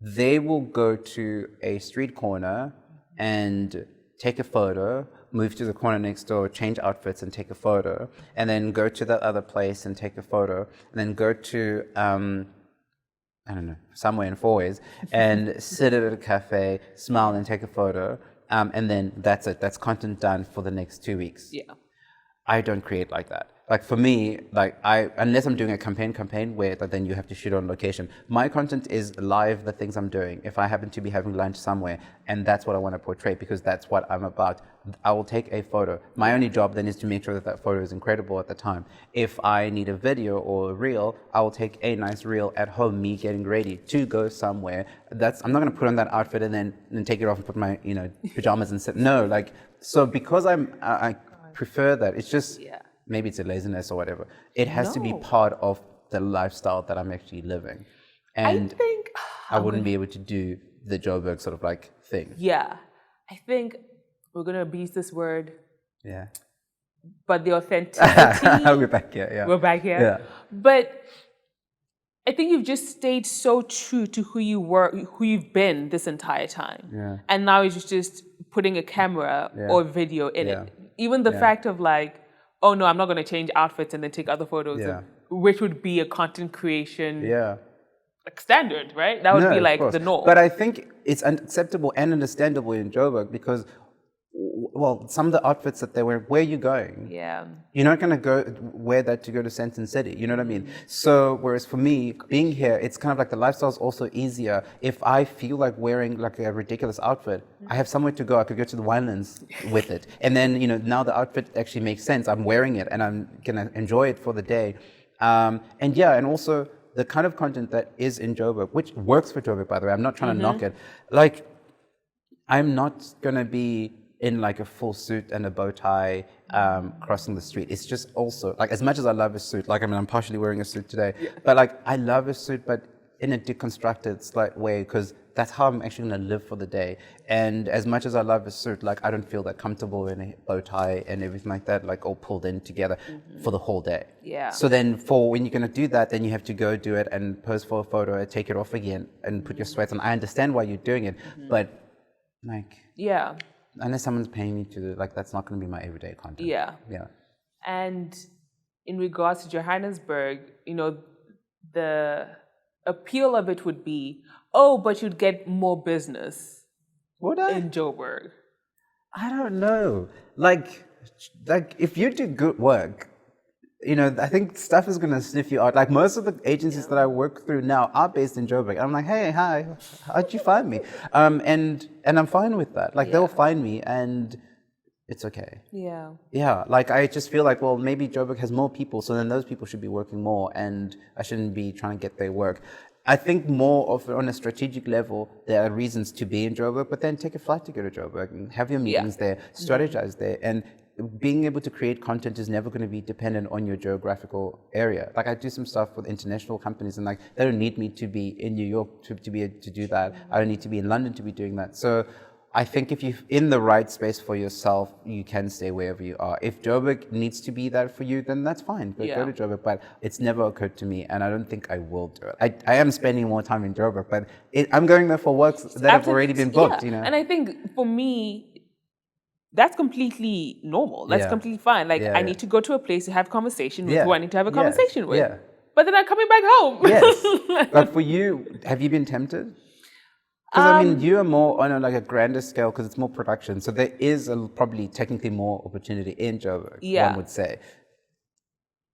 they will go to a street corner and take a photo, move to the corner next door, change outfits and take a photo, and then go to that other place and take a photo, and then go to, I don't know, somewhere in Fourways and sit at a cafe, smile and take a photo, and then that's it. That's content done for the next 2 weeks. Yeah. I don't create like that. Like for me, like unless I'm doing a campaign where then you have to shoot on location, my content is live, the things I'm doing. If I happen to be having lunch somewhere, and that's what I want to portray because that's what I'm about, I will take a photo. My only job then is to make sure that that photo is incredible at the time. If I need a video or a reel, I will take a nice reel at home, me getting ready to go somewhere. I'm not going to put on that outfit and then take it off and put my pajamas and sit. No, like, so because I prefer that. It's just, maybe it's a laziness or whatever. It has to be part of the lifestyle that I'm actually living. And I think I wouldn't be able to do the Joburg sort of like thing. Yeah. I think we're going to abuse this word. Yeah. But the authenticity. We're back here, yeah. We're back here. Yeah. But I think you've just stayed so true to who you were, who you've been this entire time. Yeah. And now it's just putting a camera or video in it. Even the fact of like, oh no, I'm not going to change outfits and then take other photos, which would be a content creation like standard, right? That would be like the norm. But I think it's acceptable and understandable in Joburg because, well, some of the outfits that they wear, where are you going? Yeah. You're not going to go wear that to go to Sandton City. You know what I mean? So, whereas for me, being here, it's kind of like the lifestyle is also easier. If I feel like wearing like a ridiculous outfit, I have somewhere to go. I could go to the Winelands with it. And then, now the outfit actually makes sense. I'm wearing it and I'm going to enjoy it for the day. And also the kind of content that is in Joburg, which works for Joburg, by the way. I'm not trying to knock it. Like, I'm not going to be in like a full suit and a bow tie crossing the street. It's just also, like, as much as I love a suit, like, I mean, I'm partially wearing a suit today, but like, I love a suit, but in a deconstructed slight way, because that's how I'm actually going to live for the day. And as much as I love a suit, like I don't feel that comfortable in a bow tie and everything like that, like all pulled in together for the whole day. Yeah. So then when you're going to do that, then you have to go do it and pose for a photo and take it off again and put your sweats on. I understand why you're doing it, but like, yeah, unless someone's paying me to do it, like that's not going to be my everyday content. Yeah. And in regards to Johannesburg, the appeal of it would be, but you'd get more business. Would I? In Joburg. I don't know. Like if you do good work, I think stuff is going to sniff you out. Like most of the agencies that I work through now are based in Joburg. I'm like, hey, hi, how'd you find me? And I'm fine with that. Like they'll find me and it's okay. Yeah. Yeah, like I just feel like, well, maybe Joburg has more people, so then those people should be working more and I shouldn't be trying to get their work. I think more of on a strategic level, there are reasons to be in Joburg, but then take a flight to go to Joburg and have your meetings there, strategize there. And being able to create content is never going to be dependent on your geographical area. Like I do some stuff with international companies and like they don't need me to be in New York to be able to do that. I don't need to be in London to be doing that. So I think if you're in the right space for yourself, you can stay wherever you are. If Joburg needs to be that for you, then that's fine. Go to Joburg. But it's never occurred to me, and I don't think I will do it. I am spending more time in Joburg, but I'm going there for works that have already been booked. And I think for me, that's completely normal. That's completely fine. Like I need to go to a place to have conversation with who I need to have a conversation with. Yeah. But then I'm coming back home. Yes. But for you, have you been tempted? Because I mean, you are more on a grander scale because it's more production. So there is probably technically more opportunity in Joburg, one would say.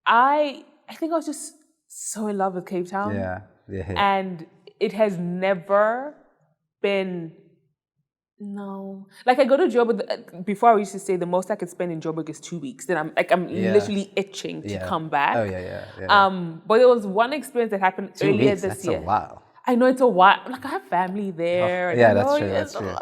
I think I was just so in love with Cape Town. Yeah. And it has never been, no. Like I go to Joburg, before I used to say the most I could spend in Joburg is 2 weeks. Then I'm literally itching to come back. Oh, yeah. But there was one experience that happened earlier this year. That's a while. I know it's a while. Like I have family there. That's true.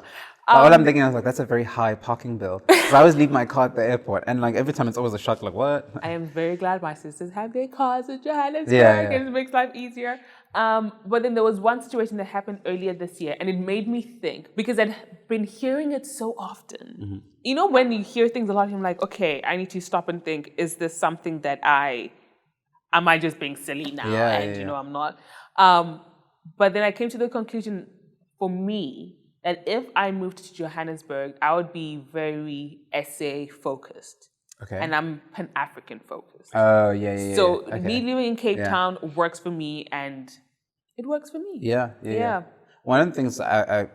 All I'm thinking is like that's a very high parking bill. So I always leave my car at the airport, and like every time it's always a shock. Like what? I am very glad my sisters have their cars in Johannesburg, and it makes life easier. But then there was one situation that happened earlier this year, and it made me think because I'd been hearing it so often. When you hear things a lot, I'm like, okay, I need to stop and think: is this something that am I just being silly now? I'm not. But then I came to the conclusion, for me, that if I moved to Johannesburg, I would be very SA focused. Okay. And I'm Pan-African focused. Oh, yeah. So me living in Cape Town works for me, and it works for me. Yeah. One of the things I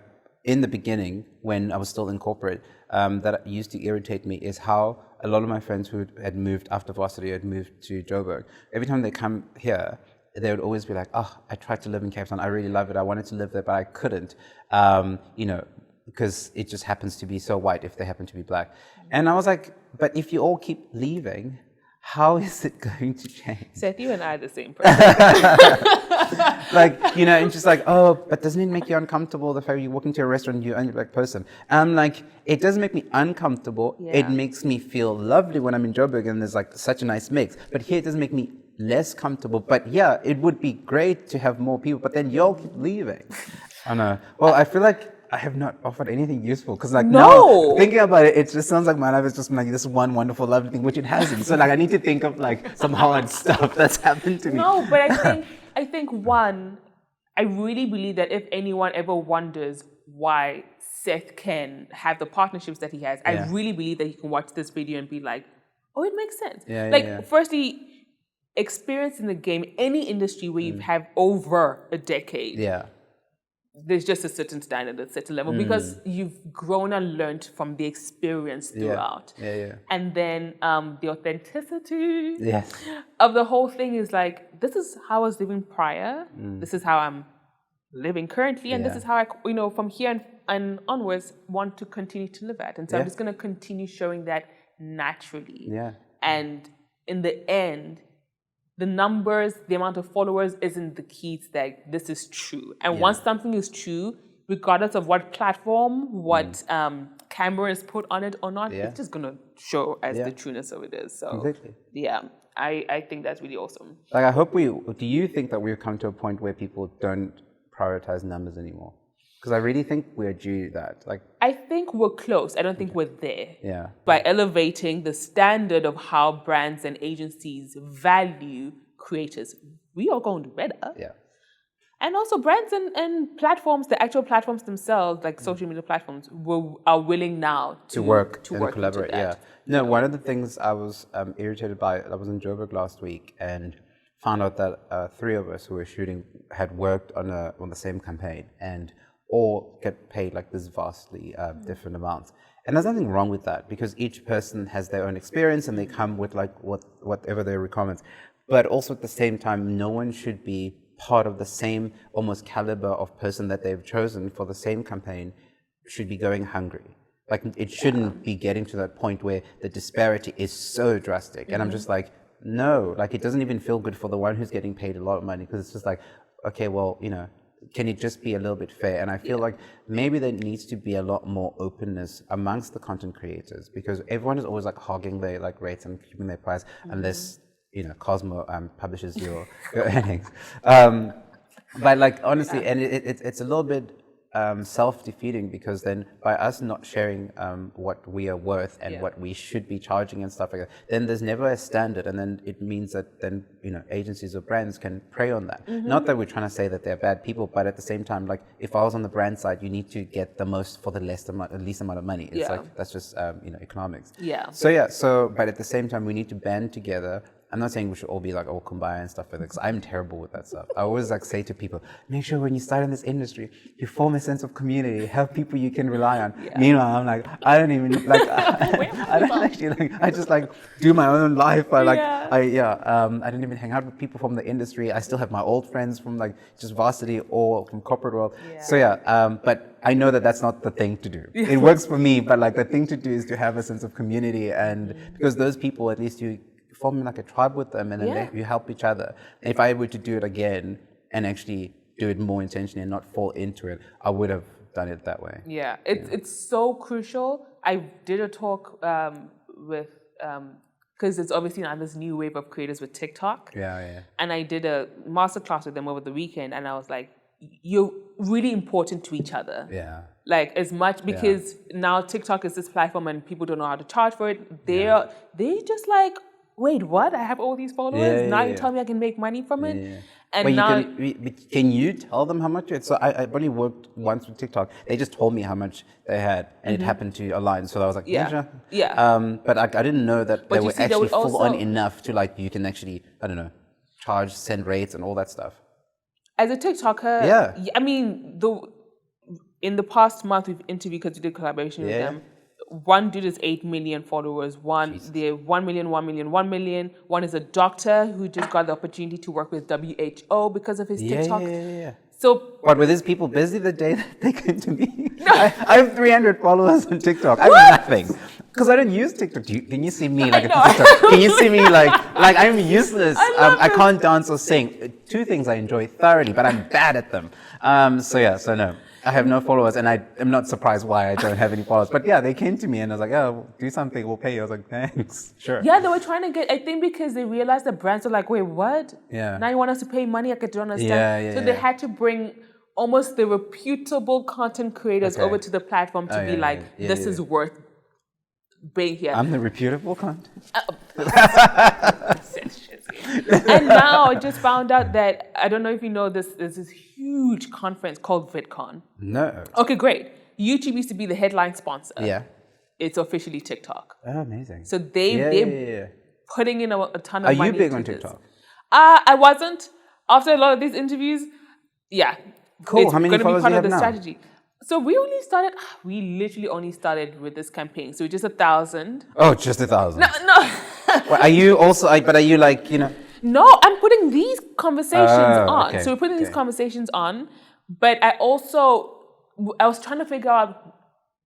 in the beginning, when I was still in corporate, that used to irritate me is how a lot of my friends who had moved after varsity had moved to Joburg. Every time they come here, they would always be like, I tried to live in Cape Town. I really love it. I wanted to live there, but I couldn't, because it just happens to be so white if they happen to be black. And I was like, but if you all keep leaving, how is it going to change? Seth, you and I are the same person. And just like, but doesn't it make you uncomfortable the fact you walk into a restaurant and you're the only black person? I'm like, it doesn't make me uncomfortable. Yeah. It makes me feel lovely when I'm in Joburg and there's like such a nice mix. But here it doesn't make me less comfortable. But yeah, it would be great to have more people, but then y'all keep leaving. I know. Well, I feel like I have not offered anything useful because now thinking about it, it just sounds like my life has just been like this one wonderful, lovely thing, which it hasn't. So like I need to think of like some hard stuff that's happened to me. No, but I think one, I really believe that if anyone ever wonders why Seth can have the partnerships that he has, I really believe that he can watch this video and be like, oh, it makes sense. Firstly, experience in the game, any industry where you have over a decade. Yeah. There's just a certain standard, a certain level, because you've grown and learned from the experience throughout. And then the authenticity of the whole thing is like, this is how I was living prior, this is how I'm living currently, and this is how I, from here and onwards, want to continue to live at. And so I'm just going to continue showing that naturally. And in the end, the numbers, the amount of followers isn't the key to that this is true. And once something is true, regardless of what platform, what camera is put on it or not, it's just going to show as the trueness of it is. So, I think that's really awesome. Like, do you think that we've come to a point where people don't prioritize numbers anymore? Because I really think we're due that. Like, I think we're close. I don't think we're there. Yeah. By elevating the standard of how brands and agencies value creators, we are going to do better. Yeah. And also brands and platforms, the actual platforms themselves, like social media platforms, are willing now to work and collaborate. Yeah. No, one of the things I was irritated by, I was in Joburg last week and found out that 3 of us who were shooting had worked on the same campaign and all get paid like this vastly different amounts. And there's nothing wrong with that because each person has their own experience and they come with like whatever their requirements. But also at the same time, no one should be part of the same almost caliber of person that they've chosen for the same campaign should be going hungry. Like it shouldn't be getting to that point where the disparity is so drastic. And I'm just like, no, like it doesn't even feel good for the one who's getting paid a lot of money because it's just like, okay, well, can it just be a little bit fair? And I feel like maybe there needs to be a lot more openness amongst the content creators because everyone is always like hogging their like rates and keeping their price unless Cosmo publishes your earnings. But like honestly, and it's a little bit self-defeating because then by us not sharing what we are worth and what we should be charging and stuff like that, then there's never a standard, and then it means that then agencies or brands can prey on that. Not that we're trying to say that they're bad people, but at the same time, like if I was on the brand side, you need to get the most for the least amount of money. It's like that's just economics. So but at the same time, we need to band together. I'm not saying we should all be like all kumbaya and stuff like that, because I'm terrible with that stuff. I always like say to people, make sure when you start in this industry, you form a sense of community, have people you can rely on. Meanwhile, I'm like, I don't even like, I don't actually like, I just like do my own life. I like, I don't even hang out with people from the industry. I still have my old friends from like just varsity or from corporate world. So but I know that that's not the thing to do. It works for me, but like the thing to do is to have a sense of community, and because those people, at least you form like a tribe with them, and then you help each other. If I were to do it again and actually do it more intentionally and not fall into it, I would have done it that way. It's so crucial. I did a talk with because it's obviously now this new wave of creators with TikTok. And I did a masterclass with them over the weekend, and I was like, you're really important to each other. Like as much because now TikTok is this platform and people don't know how to charge for it. They just like, wait, what? I have all these followers. Now you tell me I can make money from it. And but now, can you tell them how much? So I only worked once with TikTok. They just told me how much they had, and it happened to align. So I was like, but I didn't know that they were actually full on enough to like you can actually charge, send rates, and all that stuff. As a TikToker, I mean, in the past month we've interviewed because we did collaboration with them. One dude is 8 million followers. They're 1 million, 1 million, 1 million. One is a doctor who just got the opportunity to work with WHO because of his TikTok. So what, were these people busy the day that they came to me? No. I have 300 followers on TikTok. I have nothing. Because I don't use TikTok. Can you see me like a TikTok? Can you see me like I'm useless? I can't dance or sing. 2 things I enjoy thoroughly, but I'm bad at them. So no. I have no followers, and I am not surprised why I don't have any followers. But they came to me and I was like, oh, do something, we'll pay you. I was like, thanks, sure. Yeah, they were trying to get, I think because they realized the brands were like, wait, what? Now you want us to pay money? I don't understand. So they had to bring almost the reputable content creators over to the platform to be like, this is worth being here. I'm the reputable content? And now I just found out that, I don't know if you know this, there's this huge conference called VidCon. No. Okay, great. YouTube used to be the headline sponsor. Yeah. It's officially TikTok. Oh, amazing. So they're putting in a ton of money. Are you big on TikTok? I wasn't. After a lot of these interviews, cool. It's how many followers do you have now? Strategy. So we literally only started with this campaign. So just 1,000. Oh, just 1,000. No. Well, are you also, but are you like, No, I'm putting these conversations on. Okay, so we're putting these conversations on. But I was trying to figure out,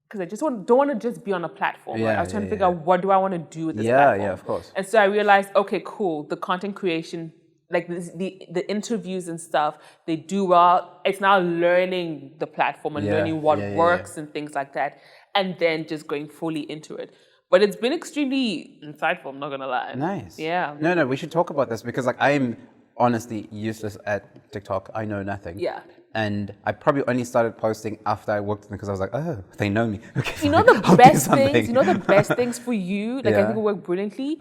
because I just don't want to just be on a platform. Right? I was trying to figure out what do I want to do with this platform. Yeah, of course. And so I realized, okay, cool. The content creation, like the interviews and stuff, they do well. It's now learning the platform and learning what works and things like that. And then just going fully into it. But it's been extremely insightful, I'm not going to lie. Nice. Yeah. No, we should talk about this because like I'm honestly useless at TikTok. I know nothing. Yeah. And I probably only started posting after I worked in it because I was like, oh, they know me. Okay, You know the best things. You know the best things for you. Like I think it worked brilliantly.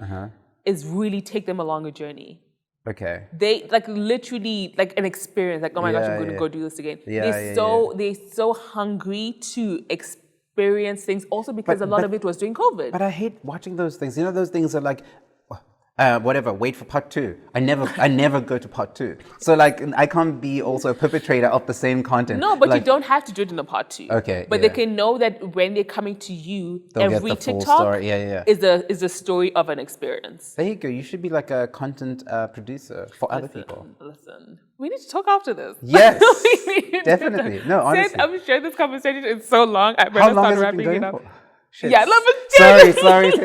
Is really take them along a journey. Okay. They like literally like an experience. Like, oh my gosh, I'm going to go do this again. They're so hungry to experience things. Also because a lot of it was during COVID. But I hate watching those things. You know, those things are like, whatever. Wait for part 2. I never go to part 2. So like, I can't be also a perpetrator of the same content. No, but like, you don't have to do it in a part 2. Okay. But they can know that when they're coming to you, they'll every get the full TikTok story. is a story of an experience. There you go. You should be like a content producer for other people. Listen, we need to talk after this. Yes, definitely. No, honestly. Sid, I'm sure this conversation is so long. I better How long start has it wrapping been going it up. for? Shit. Yeah,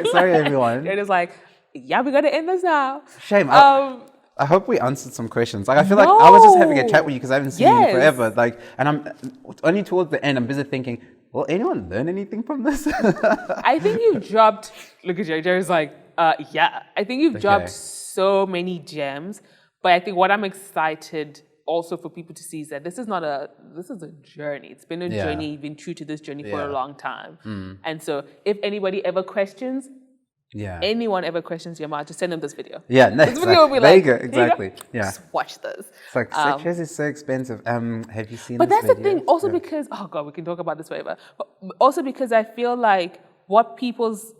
Sorry, everyone. It is like, yeah, we gotta end this now. Shame. I hope we answered some questions. Like, I feel like I was just having a chat with you because I haven't seen you forever. Like, and I'm only towards the end. I'm busy thinking, will anyone learn anything from this? I think you dropped. Look at Jerry's like, yeah. I think you've dropped so many gems. But I think what I'm excited also for people to see is that this is a journey. It's been a journey. You've been true to this journey for a long time. And so if anybody ever questions, anyone ever questions your mind, just send them this video. Yeah, no, this video will be there like, you go, exactly. Yeah. Just watch this. It's like, Seth Shezi is so expensive. Have you seen But this that's video? the thing, also because, oh God, we can talk about this forever. But also because I feel like what people's,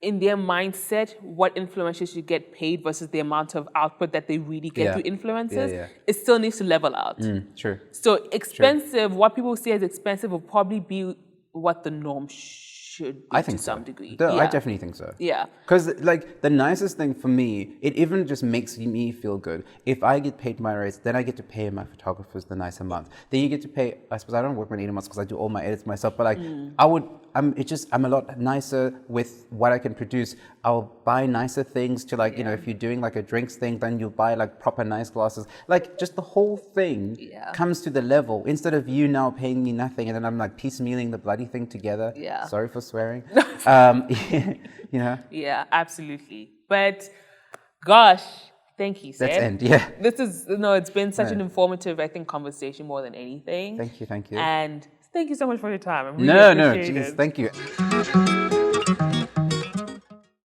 in their mindset, what influencers should get paid versus the amount of output that they really get through influencers, it still needs to level out. True. So expensive, what people see as expensive will probably be what the norm should be to some degree. No, I definitely think so. Yeah. Because like the nicest thing for me, it even just makes me feel good. If I get paid my rates, then I get to pay my photographers the nice amount. Then you get to pay, I suppose I don't work my months because I do all my edits myself, but like I'm a lot nicer with what I can produce. I'll buy nicer things to like, you know, if you're doing like a drinks thing, then you'll buy like proper nice glasses. Like just the whole thing comes to the level instead of you now paying me nothing and then I'm like piecemealing the bloody thing together. Yeah. Sorry for swearing. You know? Yeah, absolutely. But gosh, thank you, Seth. Let's end, yeah. It's been such an informative, I think, conversation more than anything. Thank you. And thank you so much for your time. I really No, appreciate it. geez, thank you.